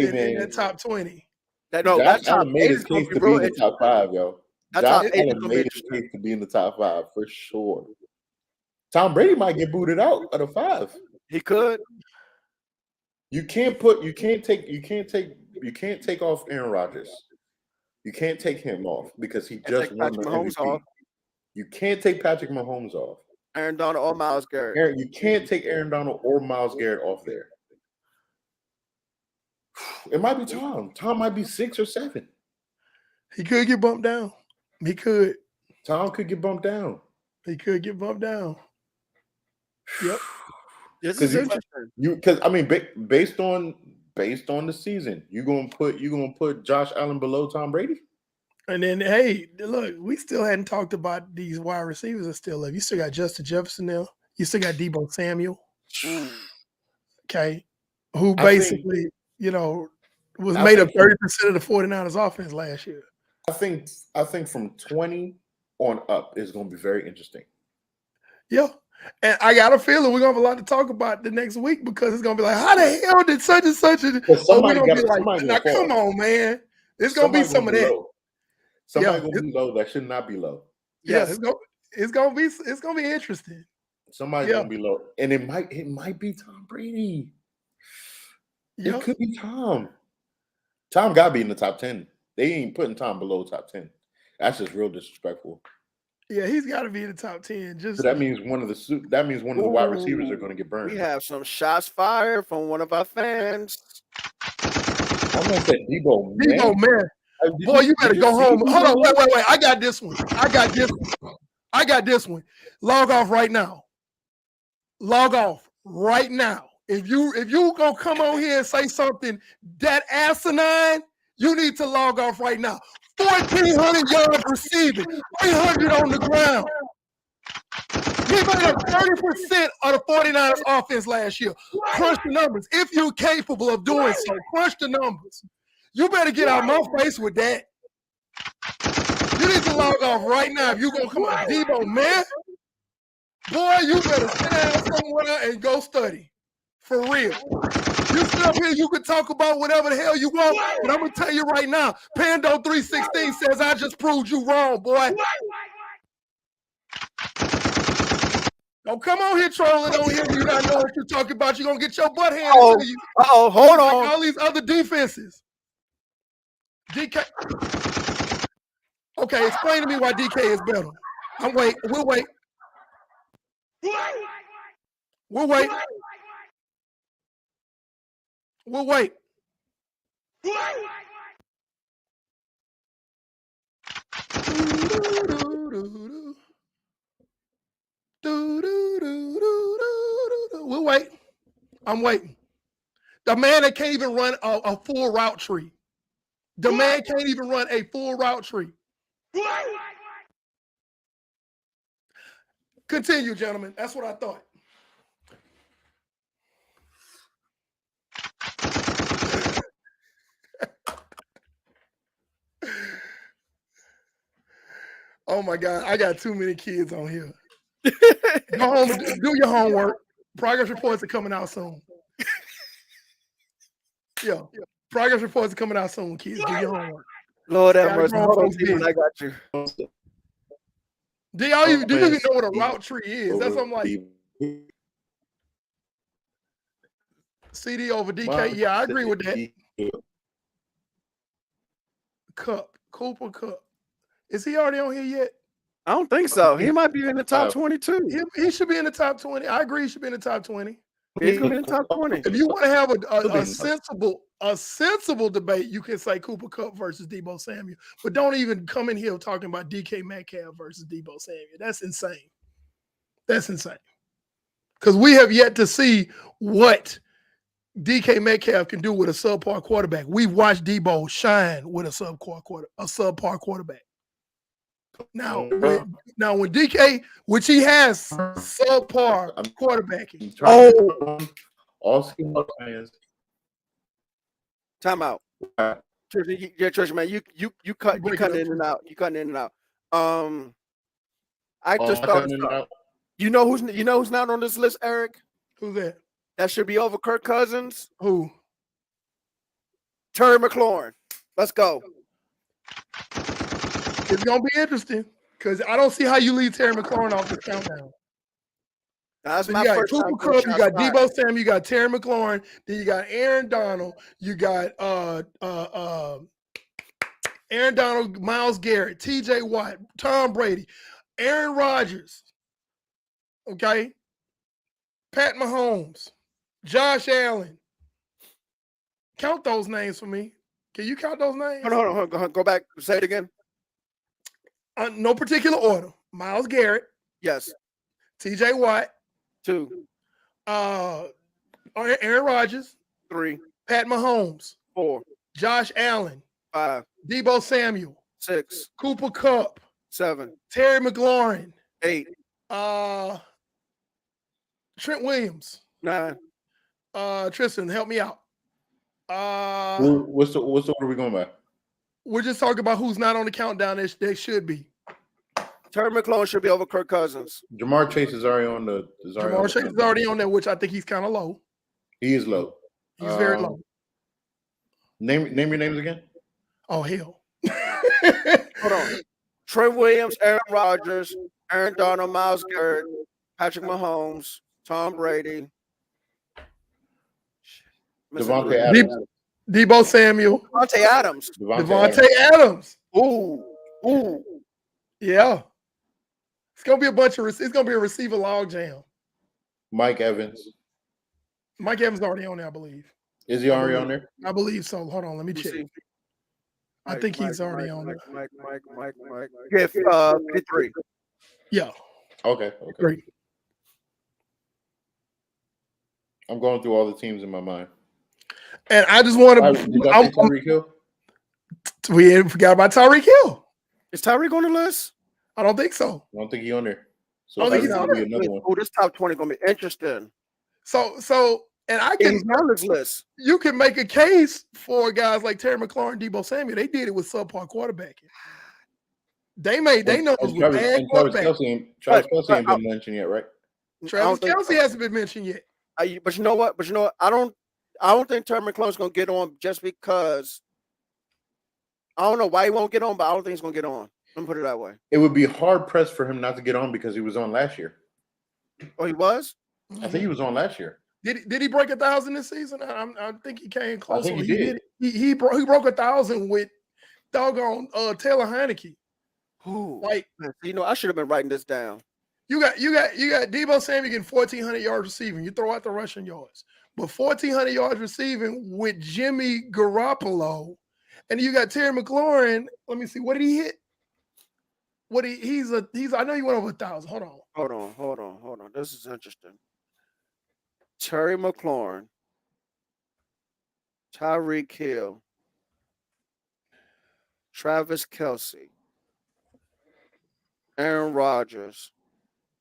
in the top 20. Josh Allen made his case to be in the top 5, yo. Josh Allen made his case to be in the top 5 for sure. Tom Brady might get booted out of the 5. He could. You can't take off Aaron Rodgers. You can't take him off because he just won the MVP. You can't take Patrick Mahomes off. Aaron Donald or Miles Garrett. You can't take Aaron Donald or Miles Garrett off there. It might be Tom. Tom might be 6 or 7. He could get bumped down. He could. Tom could get bumped down. He could get bumped down. Yep. This is interesting. Because I mean, based on the season, you gonna put Josh Allen below Tom Brady? And then, hey, look, we still hadn't talked about these wide receivers that still left. You still got Justin Jefferson now. You still got Deebo Samuel. Okay. Who basically, was made up 30% of the 49ers offense last year. I think from 20 on up is going to be very interesting. Yeah. And I got a feeling we're going to have a lot to talk about the next week because it's going to be like, how the hell did such and such? We're going to be like, now come on, man. It's going to be some of that. Somebody going to be low that should not be low. Yes. Yeah, it's going to be interesting. Somebody's going to be low. And it might be Tom Brady. It could be Tom. Tom got to be in the top 10. They ain't putting Tom below top 10. That's just real disrespectful. Yeah, he's got to be in the top 10. So that means one of the wide receivers are going to get burned. We have some shots fired from one of our fans. I'm going to say Deebo, man. Deebo, man. Boy, you better go home. Hold on, wait. I got this one. Log off right now. If you gonna come on here and say something that asinine, you need to log off right now. 1,400 yards receiving, 300 on the ground. He made up 30% of the 49ers offense last year. Crunch the numbers. If you're capable of doing so, crunch the numbers. You better get out of my face with that. You need to log off right now if you're going to come on. Deebo, man. Boy, you better sit down somewhere and go study. For real. You sit up here, you can talk about whatever the hell you want, but I'm going to tell you right now, Pando 316 says I just proved you wrong, boy. Don't come on here trolling on here when you not know what you're talking about. You're going to get your butt handed to you. Hold on. Like all these other defenses. DK. Okay, explain to me why DK is better. We'll wait. We'll wait. We'll wait. We'll wait. We'll wait. I'm waiting. The man that can't even run a full route tree. The man can't even run a full route tree. Continue, gentlemen. That's what I thought. Oh my God, I got too many kids on here. Go home and do your homework. Progress reports are coming out soon. Yeah. Progress reports are coming out soon, kids. Do your homework. Lord have mercy. Hold on, Stephen, I got you. Do you even know what a route tree is? That's what I'm like. CD over DK. Yeah, I agree with that. Cooper Kupp. Is he already on here yet? I don't think so. He might be in the top 22. He should be in the top 20. I agree he should be in the top 20. He's going to be in the top 20. If you want to have a sensible debate, you can say Cooper Kupp versus Deebo Samuel. But don't even come in here talking about DK Metcalf versus Deebo Samuel. That's insane. That's insane. Because we have yet to see what DK Metcalf can do with a subpar quarterback. We've watched Deebo shine with a subpar quarterback. Now when DK, which he has subpar quarterbacking. All Seahawks fans. Time out. Yeah, Church, man, you cut in and out. You cut in and out. I just thought you know who's not on this list, Eric? Who's that? That should be over Kirk Cousins. Who? Terry McLaurin. Let's go. It's gonna be interesting because I don't see how you leave Terry McLaurin off the countdown. That's So my you got first Cooper Kupp, you got Deebo Samuel, you got Terry McLaurin, then you got Aaron Donald, you got Aaron Donald, Myles Garrett, TJ Watt, Tom Brady, Aaron Rodgers, okay, Pat Mahomes, Josh Allen. Count those names for me. Can you count those names? Hold on. Go back. Say it again. No particular order. Myles Garrett. Yes. TJ Watt. 2. Aaron Rodgers. 3. Pat Mahomes. 4. Josh Allen. 5. Deebo Samuel. 6. Cooper Kupp. 7. Terry McLaurin. 8. Trent Williams. 9. Tristan, help me out. What's the order we going by? We're just talking about who's not on the countdown. They should be. Terry McLaurin should be over Kirk Cousins. Jamar Chase is already on the. Jamar Chase is already on there, which I think he's kind of low. He is low. He's very low. Name your names again. Oh hell. Hold on. Trent Williams, Aaron Rodgers, Aaron Donald, Myles Garrett, Patrick Mahomes, Tom Brady, Devontae Adams. Deebo Samuel. Devontae Adams. Devontae Adams. Ooh. Yeah. It's gonna be a receiver log jam. Mike Evans. Mike Evans is already on there, I believe. Is he already on there? I believe so. Hold on, let me check. I think he's already on there. Mike. Yeah, 53. Yeah. Okay. Great. I'm going through all the teams in my mind. And I just want to. Did y'all say Tyreek Hill? We forgot about Tyreek Hill. Is Tyreek on the list? I don't think so. I don't think he's on there. So I don't think he's he's gonna be another one. Oh, this top 20 gonna be interesting. So, and I can. He's on this list. You can make a case for guys like Terry McLaurin, Deebo Samuel. They did it with subpar quarterbacking. They know it was with bad quarterbacking. Travis Kelce ain't been mentioned yet, right? Travis Kelce hasn't been mentioned yet. But you know what? I don't think Terry McLaurin's gonna get on just because. I don't know why he won't get on, but I don't think he's gonna get on. Let me put it that way. It would be hard pressed for him not to get on because he was on last year. Oh, he was? I think he was on last year. Did he break 1,000 this season? I think he came close. I think he did. He broke 1,000 with doggone Taylor Heineke. Ooh, Like I should have been writing this down. you got Deebo Samuel getting 1,400 yards receiving. You throw out the rushing yards, but 1,400 yards receiving with Jimmy Garoppolo, and you got Terry McLaurin. Let me see, what did he hit? He's I know he went over 1,000. Hold on. This is interesting. Terry McLaurin, Tyreek Hill, Travis Kelce, Aaron Rodgers.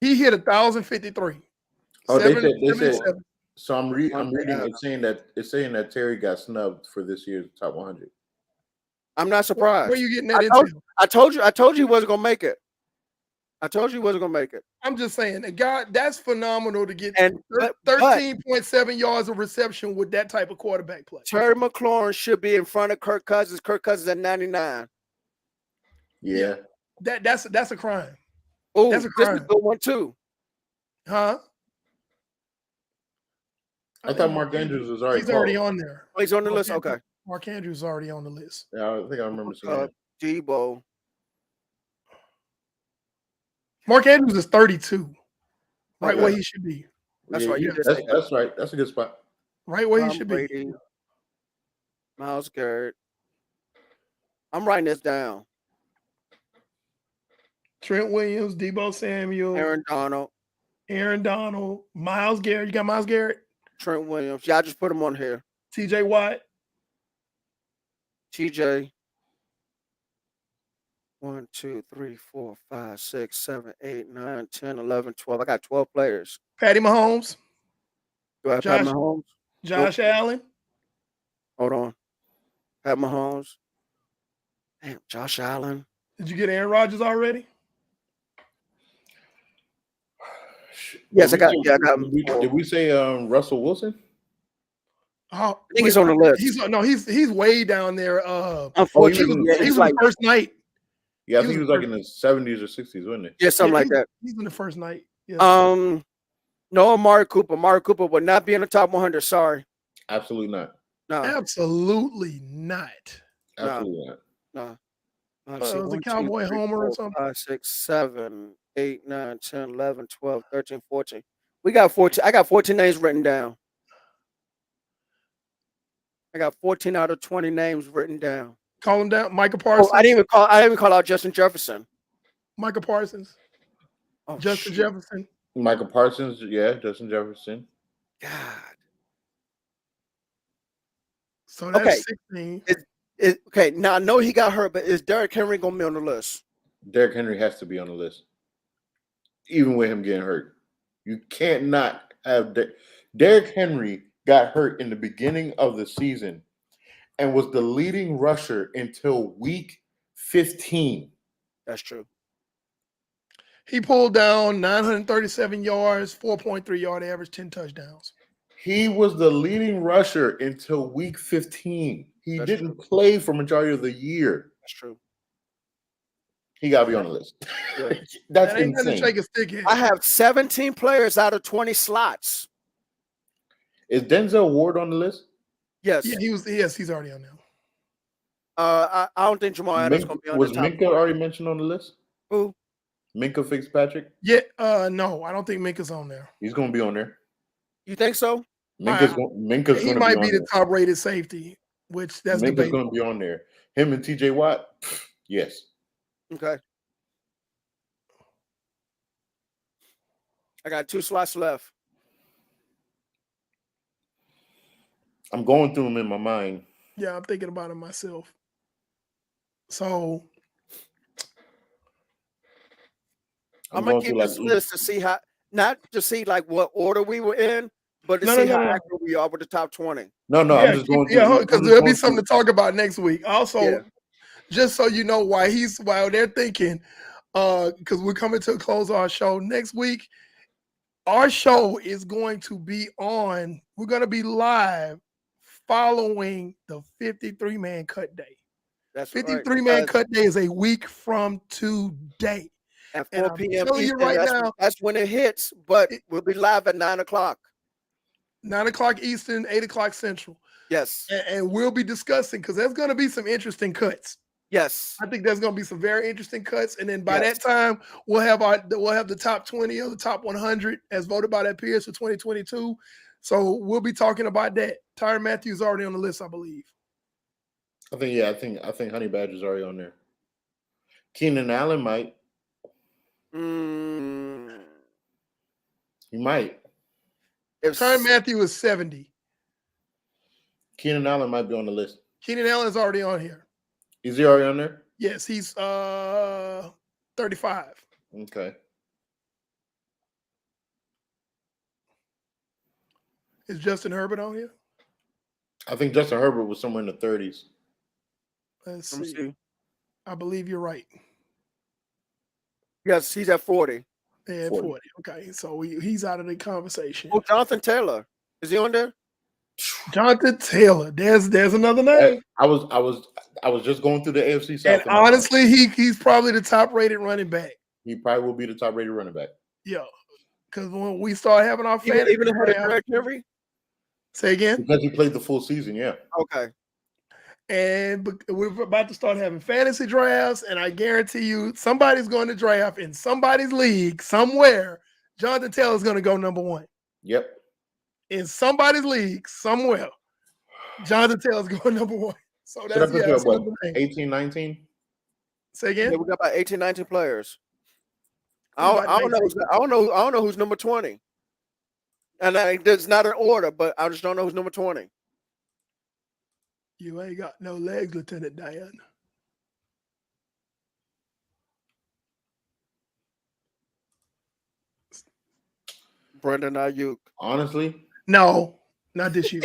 He hit 1,053. Oh, they said. 777. So I'm reading. It's saying that Terry got snubbed for this year's top 100. I'm not surprised. Where you getting that into? I told you he wasn't gonna make it. I'm just saying, the guy, that's phenomenal to get 13.7 yards of reception with that type of quarterback play. Terry McLaurin should be in front of Kirk Cousins. Kirk Cousins at 99. Yeah. That's a crime. Oh, that's a this crime. is a good one too. Huh? I thought Mark Andrews was already. He's already on there. Oh, he's on the list. Okay. Mark Andrews is already on the list. Yeah, I think I remember seeing that. Debo. Mark Andrews is 32. Right where he should be. That's right. That's right. That's a good spot. Right where Tom he should Brady, be. Myles Garrett. I'm writing this down. Trent Williams, Deebo Samuel, Aaron Donald, Myles Garrett. You got Myles Garrett? Trent Williams. Yeah, I just put him on here. TJ Watt. TJ. 1, 2, 3, 4, 5, 6, 7, 8, 9, 10, 11, 12. I got 12 players. Patty Mahomes. Do I have Pat Mahomes? Josh Allen. Hold on. Pat Mahomes. Damn, Josh Allen. Did you get Aaron Rodgers already? Yes, I got him. Did we say Russell Wilson? Oh, I think he's on the list. He's way down there. Unfortunately, he was like first night. Yeah, I think he was like in the 70s or 60s, wasn't it? Yeah, something like that. He's in the first night. Yeah. No, Amari Cooper. Amari Cooper would not be in the top 100. Sorry. Absolutely not. No. Absolutely not. Absolutely not. No. It was a Cowboy homer or something. 5, 6, 7, 8, 9, 10, 11, 12, 13, 14. We got 14. I got 14 names written down. I got 14 out of 20 names written down. Call him down. Micah Parsons. I didn't even call out Justin Jefferson. Micah Parsons. Oh, Justin Jefferson. Michael Parsons, yeah, Justin Jefferson. God. So that's 16. Okay, now I know he got hurt, but is Derrick Henry going to be on the list? Derrick Henry has to be on the list. Even with him getting hurt. You can't not have Derrick Henry got hurt in the beginning of the season and was the leading rusher until week 15. That's true. He pulled down 937 yards, 4.3 yard average, 10 touchdowns. He was the leading rusher until week 15. He didn't play for majority of the year. That's true. He got to be on the list. Yeah. That's that ain't insane. Shake a stick in. I have 17 players out of 20 slots. Is Denzel Ward on the list? Yes. Yeah, he's already on there. I don't think Jamal Adams is going to be on the top. Was Minka already mentioned on the list? Who? Minka Fitzpatrick? Yeah, no, I don't think Minka's on there. He's going to be on there. You think so? Minka's going to be on there. He might be the top-rated safety, which that's Minka's debatable. going to be on there. Him and TJ Watt? Yes. Okay. I got 2 slots left. I'm going through them in my mind. Yeah, I'm thinking about it myself. So I'm gonna keep this list to see how, not to see like what order we were in, but to see how accurate we are with the top 20. No, I'm just going through. Yeah, because there'll be something to talk about next week. Also, just so you know while they're thinking, because we're coming to close our show next week. Our show is going to be on. We're going to be live following the 53-man cut day. That's 53-man cut day is a week from today. At 4 p.m. Eastern, that's when it hits, but we'll be live at 9 o'clock. 9 o'clock Eastern, 8 o'clock Central. Yes. And we'll be discussing, because there's going to be some interesting cuts. Yes. I think there's going to be some very interesting cuts, and then by Yes. that time, we'll have the top 20 or the top 100 as voted by their peers for 2022. So we'll be talking about that. Tyrann Mathieu is already on the list, I believe. I think Honey Badger's already on there. Keenan Allen might. He might. If Tyrann Mathieu is 70. Keenan Allen might be on the list. Keenan Allen is already on here. Is he already on there? Yes, he's 35. Okay. Is Justin Herbert on here? I think Justin Herbert was somewhere in the 30s. Let's let me see. see. I believe you're right. Yes, he's at 40. Yeah, 40. 40. Okay, so he's out of the conversation. Oh, Jonathan Taylor. Is he on there? Jonathan Taylor. There's another name. I was just going through the AFC South. And honestly, he's probably the top rated running back. He probably will be the top rated running back. Yeah. Because when we start having our Even fantasy ahead of draft- Derrick Henry? say again. Because he played the full season, yeah. Okay. And we're about to start having fantasy drafts, and I guarantee you somebody's going to draft in somebody's league somewhere. Jonathan Taylor's going to go number one. Yep. In somebody's league somewhere, Jonathan Taylor's going number one. So Should I that's put you at what? another name. 18, 19? Say again. Yeah, we got about 18, 19 players. About I don't know who's number 20. And it's not an order, but I just don't know who's number 20. You ain't got no legs, Lieutenant Dan. Brendan Ayuk. Honestly, No, not this year.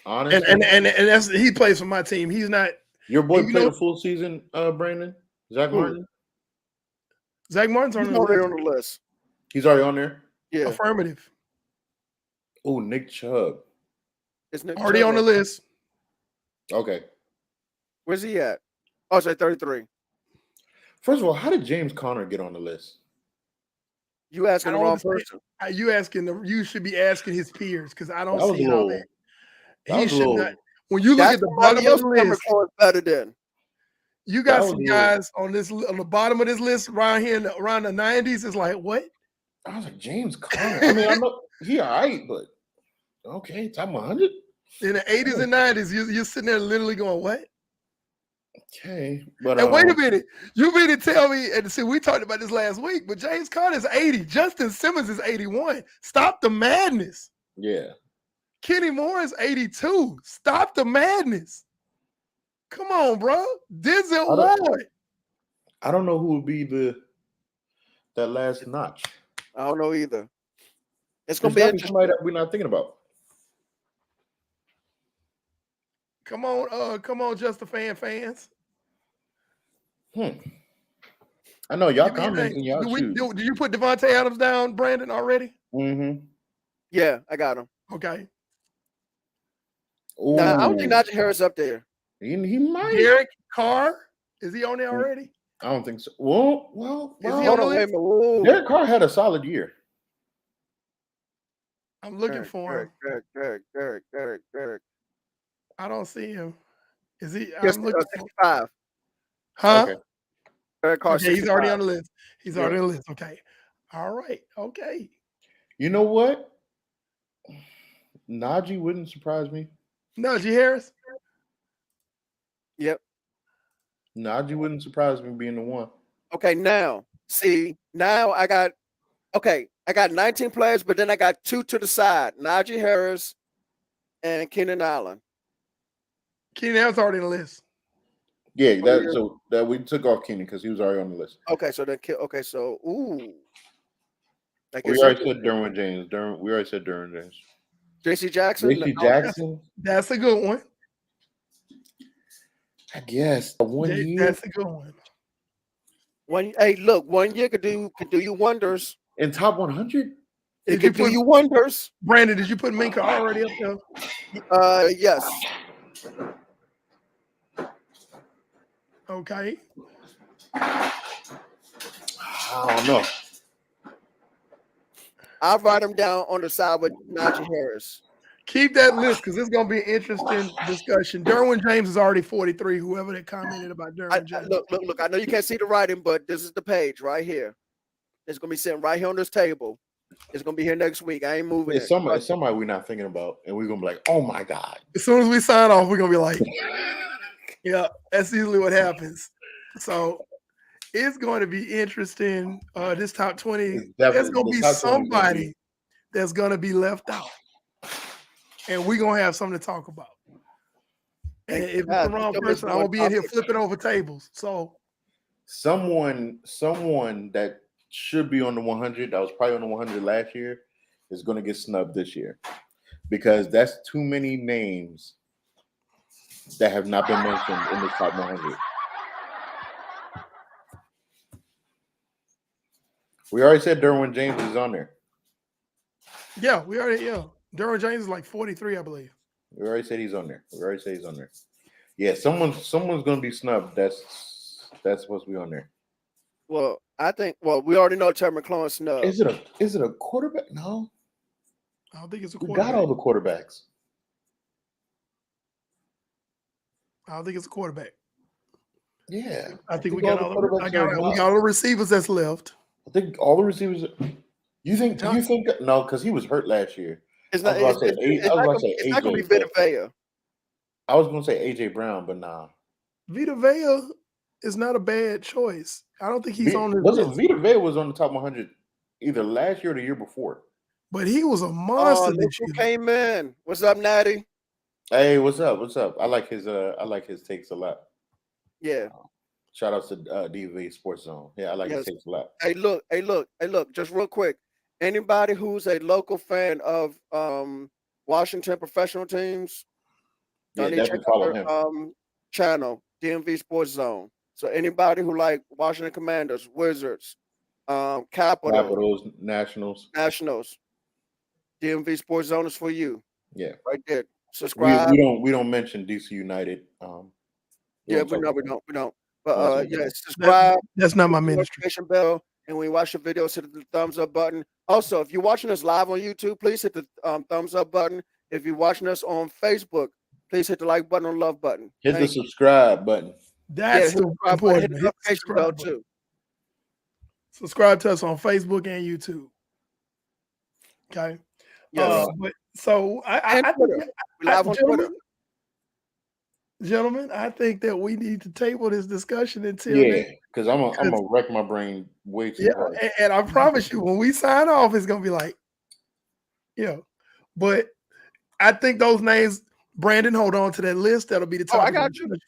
honestly, and that's he plays for my team. He's not. your boy you played know- a full season, Brandon? Zach Who? Martin? Zach Martin's on He's the already list. on the list. He's already on there? Yeah. Affirmative. Oh, Nick Chubb. It's Nick Already on the Chubb. list. Okay. Where's he at? Oh, it's at 33. First of all, how did James Conner get on the list? You asking I the don't wrong understand. person. You should be asking his peers because I don't That was see a how little. that. That He was a should little. not. When you look That's at the somebody bottom of else the number list, scored better than. you got That some was a little- guys on the bottom of this list around here around the 90s. It's like what? I was like, James Conner. I mean, I know he all right, but okay, top 100. In the 80s and 90s, you're sitting there literally going, what? Okay, but And wait a minute, you mean to tell me? And see, we talked about this last week, but James Conner's 80, Justin Simmons is 81. Stop the madness. yeah, Kenny Moore is 82. Stop the madness. Come on, bro. Denzel Ward. I don't know who would be that last notch. I don't know either. It's There's gonna be gotta be interesting. somebody that we're not thinking about. Come on, Just the fans. I know y'all Give me a commenting, name. y'all choose. Did you put Devontae Adams down, Brandon, already? Mm-hmm. Yeah, I got him. Okay. Nah, I don't think Najee Harris up there. He might. Derek Carr, is he on there already? I don't think so. Well. Is he Hold on the on, wait a list? minute. Whoa. Derek Carr had a solid year. I'm looking for him. Derek. I don't see him. Is he? Yes, I'm looking for 65. Huh? Okay. Derek Carr, Okay, he's already on the 65. list. He's already on the list. Okay. All right. Okay. You know what? Najee wouldn't surprise me. Najee Harris. Yep. Najee wouldn't surprise me being the one. Okay, now I got 19 players, but then I got two to the side: Najee Harris and Keenan Allen. Keenan Allen's already on the list. Yeah, that we took off Keenan because he was already on the list. Okay, so then ooh. I guess We already said Derwin James. We already said Derwin James. JC Jackson. JC Jackson. That's a good one. I guess the 1 year That's a good one. One year could do you wonders. in top 100. It could do you wonders. Brandon, did you put Minka already up there? Yes. Okay. I don't know. I'll write him down on the side with Najee Harris. Keep that list because it's gonna be an interesting discussion. Derwin James is already 43. Whoever that commented about Derwin James. Look. I know you can't see the writing, but this is the page right here. It's gonna be sitting right here on this table. It's gonna be here next week. I ain't moving It's somebody we're not thinking about, and we're gonna be like, oh my God. As soon as we sign off, we're gonna be like, yeah, that's usually what happens. So it's going to be interesting. This top 20, there's gonna be somebody that's gonna be left out. And we're gonna have something to talk about. And if it's the wrong person, I'm gonna be in here flipping over tables. So someone that should be on the 100, that was probably on the 100 last year, is gonna get snubbed this year. Because that's too many names that have not been mentioned in the top 100. We already said Derwin James is on there. Yeah, Derwin James is like 43, I believe. We already said he's on there. Yeah, someone's gonna be snubbed. That's supposed to be on there. Well, I think. Well, we already know Terry McLaurin snubbed. Is it a quarterback? No, I don't think it's a quarterback. quarterback. We got all the quarterbacks. I don't think it's a quarterback. Yeah, I think we got all the receivers that's left. I think all the receivers. You think? No, because he was hurt last year. It's not going to be Vita Vea. I was going to say AJ Brown, but nah. Vita Vea is not a bad choice. I don't think he's on the list. Vita Vea was on the top 100 either last year or the year before. But he was a monster this year. Came in. What's up, Natty? Hey, what's up? I like his takes a lot. Yeah. Shout out to DV Sports Zone. Yeah, I like his takes a lot. Hey, look. Just real quick. Anybody who's a local fan of Washington professional teams, definitely follow him. Channel DMV Sports Zone. So anybody who like Washington Commanders, Wizards, Capitals, Nationals, DMV Sports Zone is for you. Yeah, right there. Subscribe. We don't mention DC United. We don't. But subscribe. That's not my ministry. Notification bell. And when you watch the videos, hit the thumbs up button. Also, if you're watching us live on YouTube, please hit the thumbs up button. If you're watching us on Facebook, please hit the like button or love button. Hit the subscribe button. That's important. Hit the notification bell too. Subscribe to us on Facebook and YouTube. Okay. Yes. But so I Twitter. We live on Twitter. Gentlemen, I think that we need to table this discussion until because I'm gonna wreck my brain way too hard. And I promise you, when we sign off, it's gonna be like, But I think those names, Brandon, hold on to that list. That'll be the topic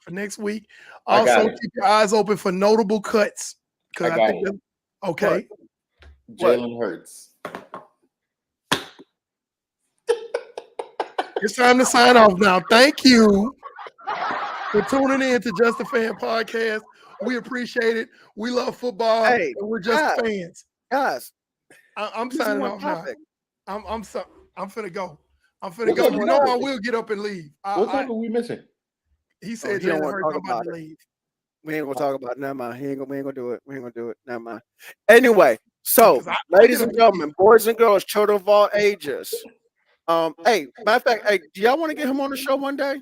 for next week. Also, keep your eyes open for notable cuts. Because I think okay. Jalen Hurts. It's time to sign off now. Thank you for tuning in to Just a Fan Podcast. We appreciate it. We love football. Hey, and we're just fans. Guys, I'm signing off now. I'm finna go. You know I will get up and leave. What topic are we missing? He said Jalen Hurts about to leave. We ain't gonna talk about it. Never mind. We ain't gonna do it. Never mind. Anyway, so ladies and gentlemen, boys and girls, children of all ages. Hey, matter of fact, do y'all want to get him on the show one day?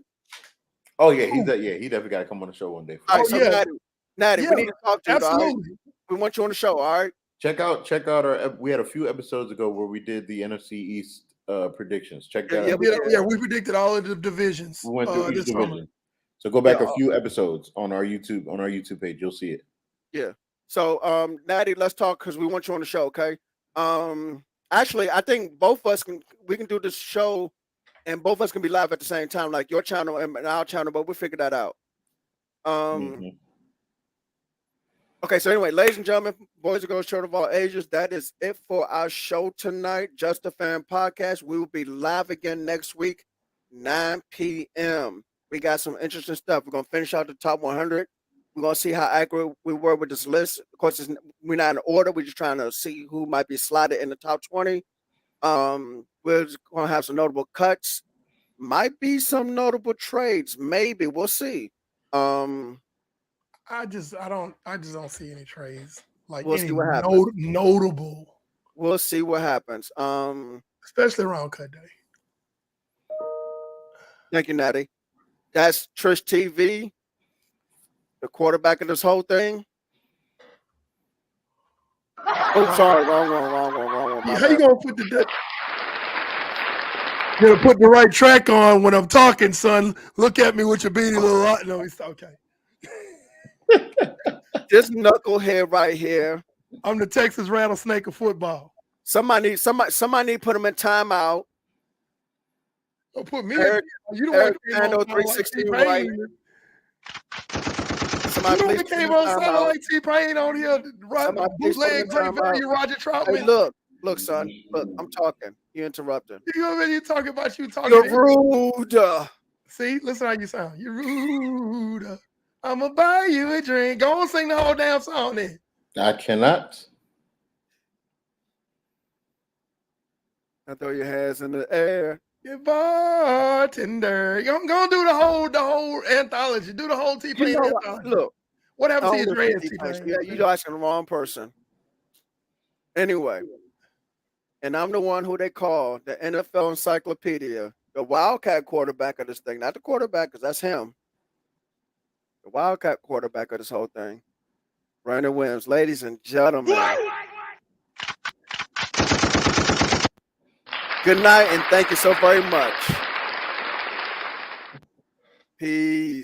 Oh yeah, he definitely got to come on the show one day. All right, so Natty, we need to talk to you. Absolutely. Right? We want you on the show. All right. Check out our. We had a few episodes ago where we did the NFC East predictions. Check that out. We predicted all of the divisions. We went through each division. So go back a few episodes on our YouTube page. You'll see it. Yeah. So Natty, let's talk because we want you on the show. Okay. Actually, I think both of us can do this show, and both of us can be live at the same time, like your channel and our channel. But we'll figure that out. Okay, so anyway, ladies and gentlemen, boys and girls, children of all ages, that is it for our show tonight. Just a Fan Podcast. We will be live again next week, 9 p.m. We got some interesting stuff. We're gonna finish out the top 100. We're gonna see how accurate we were with this list. Of course, we're not in order. We're just trying to see who might be slotted in the top 20. We're just gonna have some notable cuts. Might be some notable trades. Maybe we'll see. I just don't see any trades like we'll see what happens. Notable. We'll see what happens. Especially around cut day. Thank you, Natty. That's Trish TV, the quarterback of this whole thing. Oh, sorry, wrong one. My How you bad. gonna put you gotta put the right track on when I'm talking, son. Look at me with your beady little eye. No, it's okay. This knucklehead right here. I'm the Texas rattlesnake of football. Somebody need to put him in timeout. Don't put me Eric, in. You don't Eric want to Pando 316 right. Somebody please put him came in on sounding timeout. like T-Pain on here. Somebody please put him in Bootleg Great timeout. Value Roger Troutman. Hey, look, son. Look, I'm talking. You interrupting. You talking about you talking. You're rude. See, listen how you sound. You're rude. I'ma buy you a drink. Go on, sing the whole damn song then. I cannot. Now throw your hands in the air. You bartender. Go do the whole anthology. Do the whole T-Pain anthology. Look. What happened to I your don't dreads, listen to T-Pain? Yeah, you're asking the wrong person. Anyway, and I'm the one who they call the NFL encyclopedia, the Wildcat quarterback of this thing, not the quarterback, because that's him. The Wildcat quarterback of this whole thing, Brandon Williams. Ladies and gentlemen, good night and thank you so very much. Peace.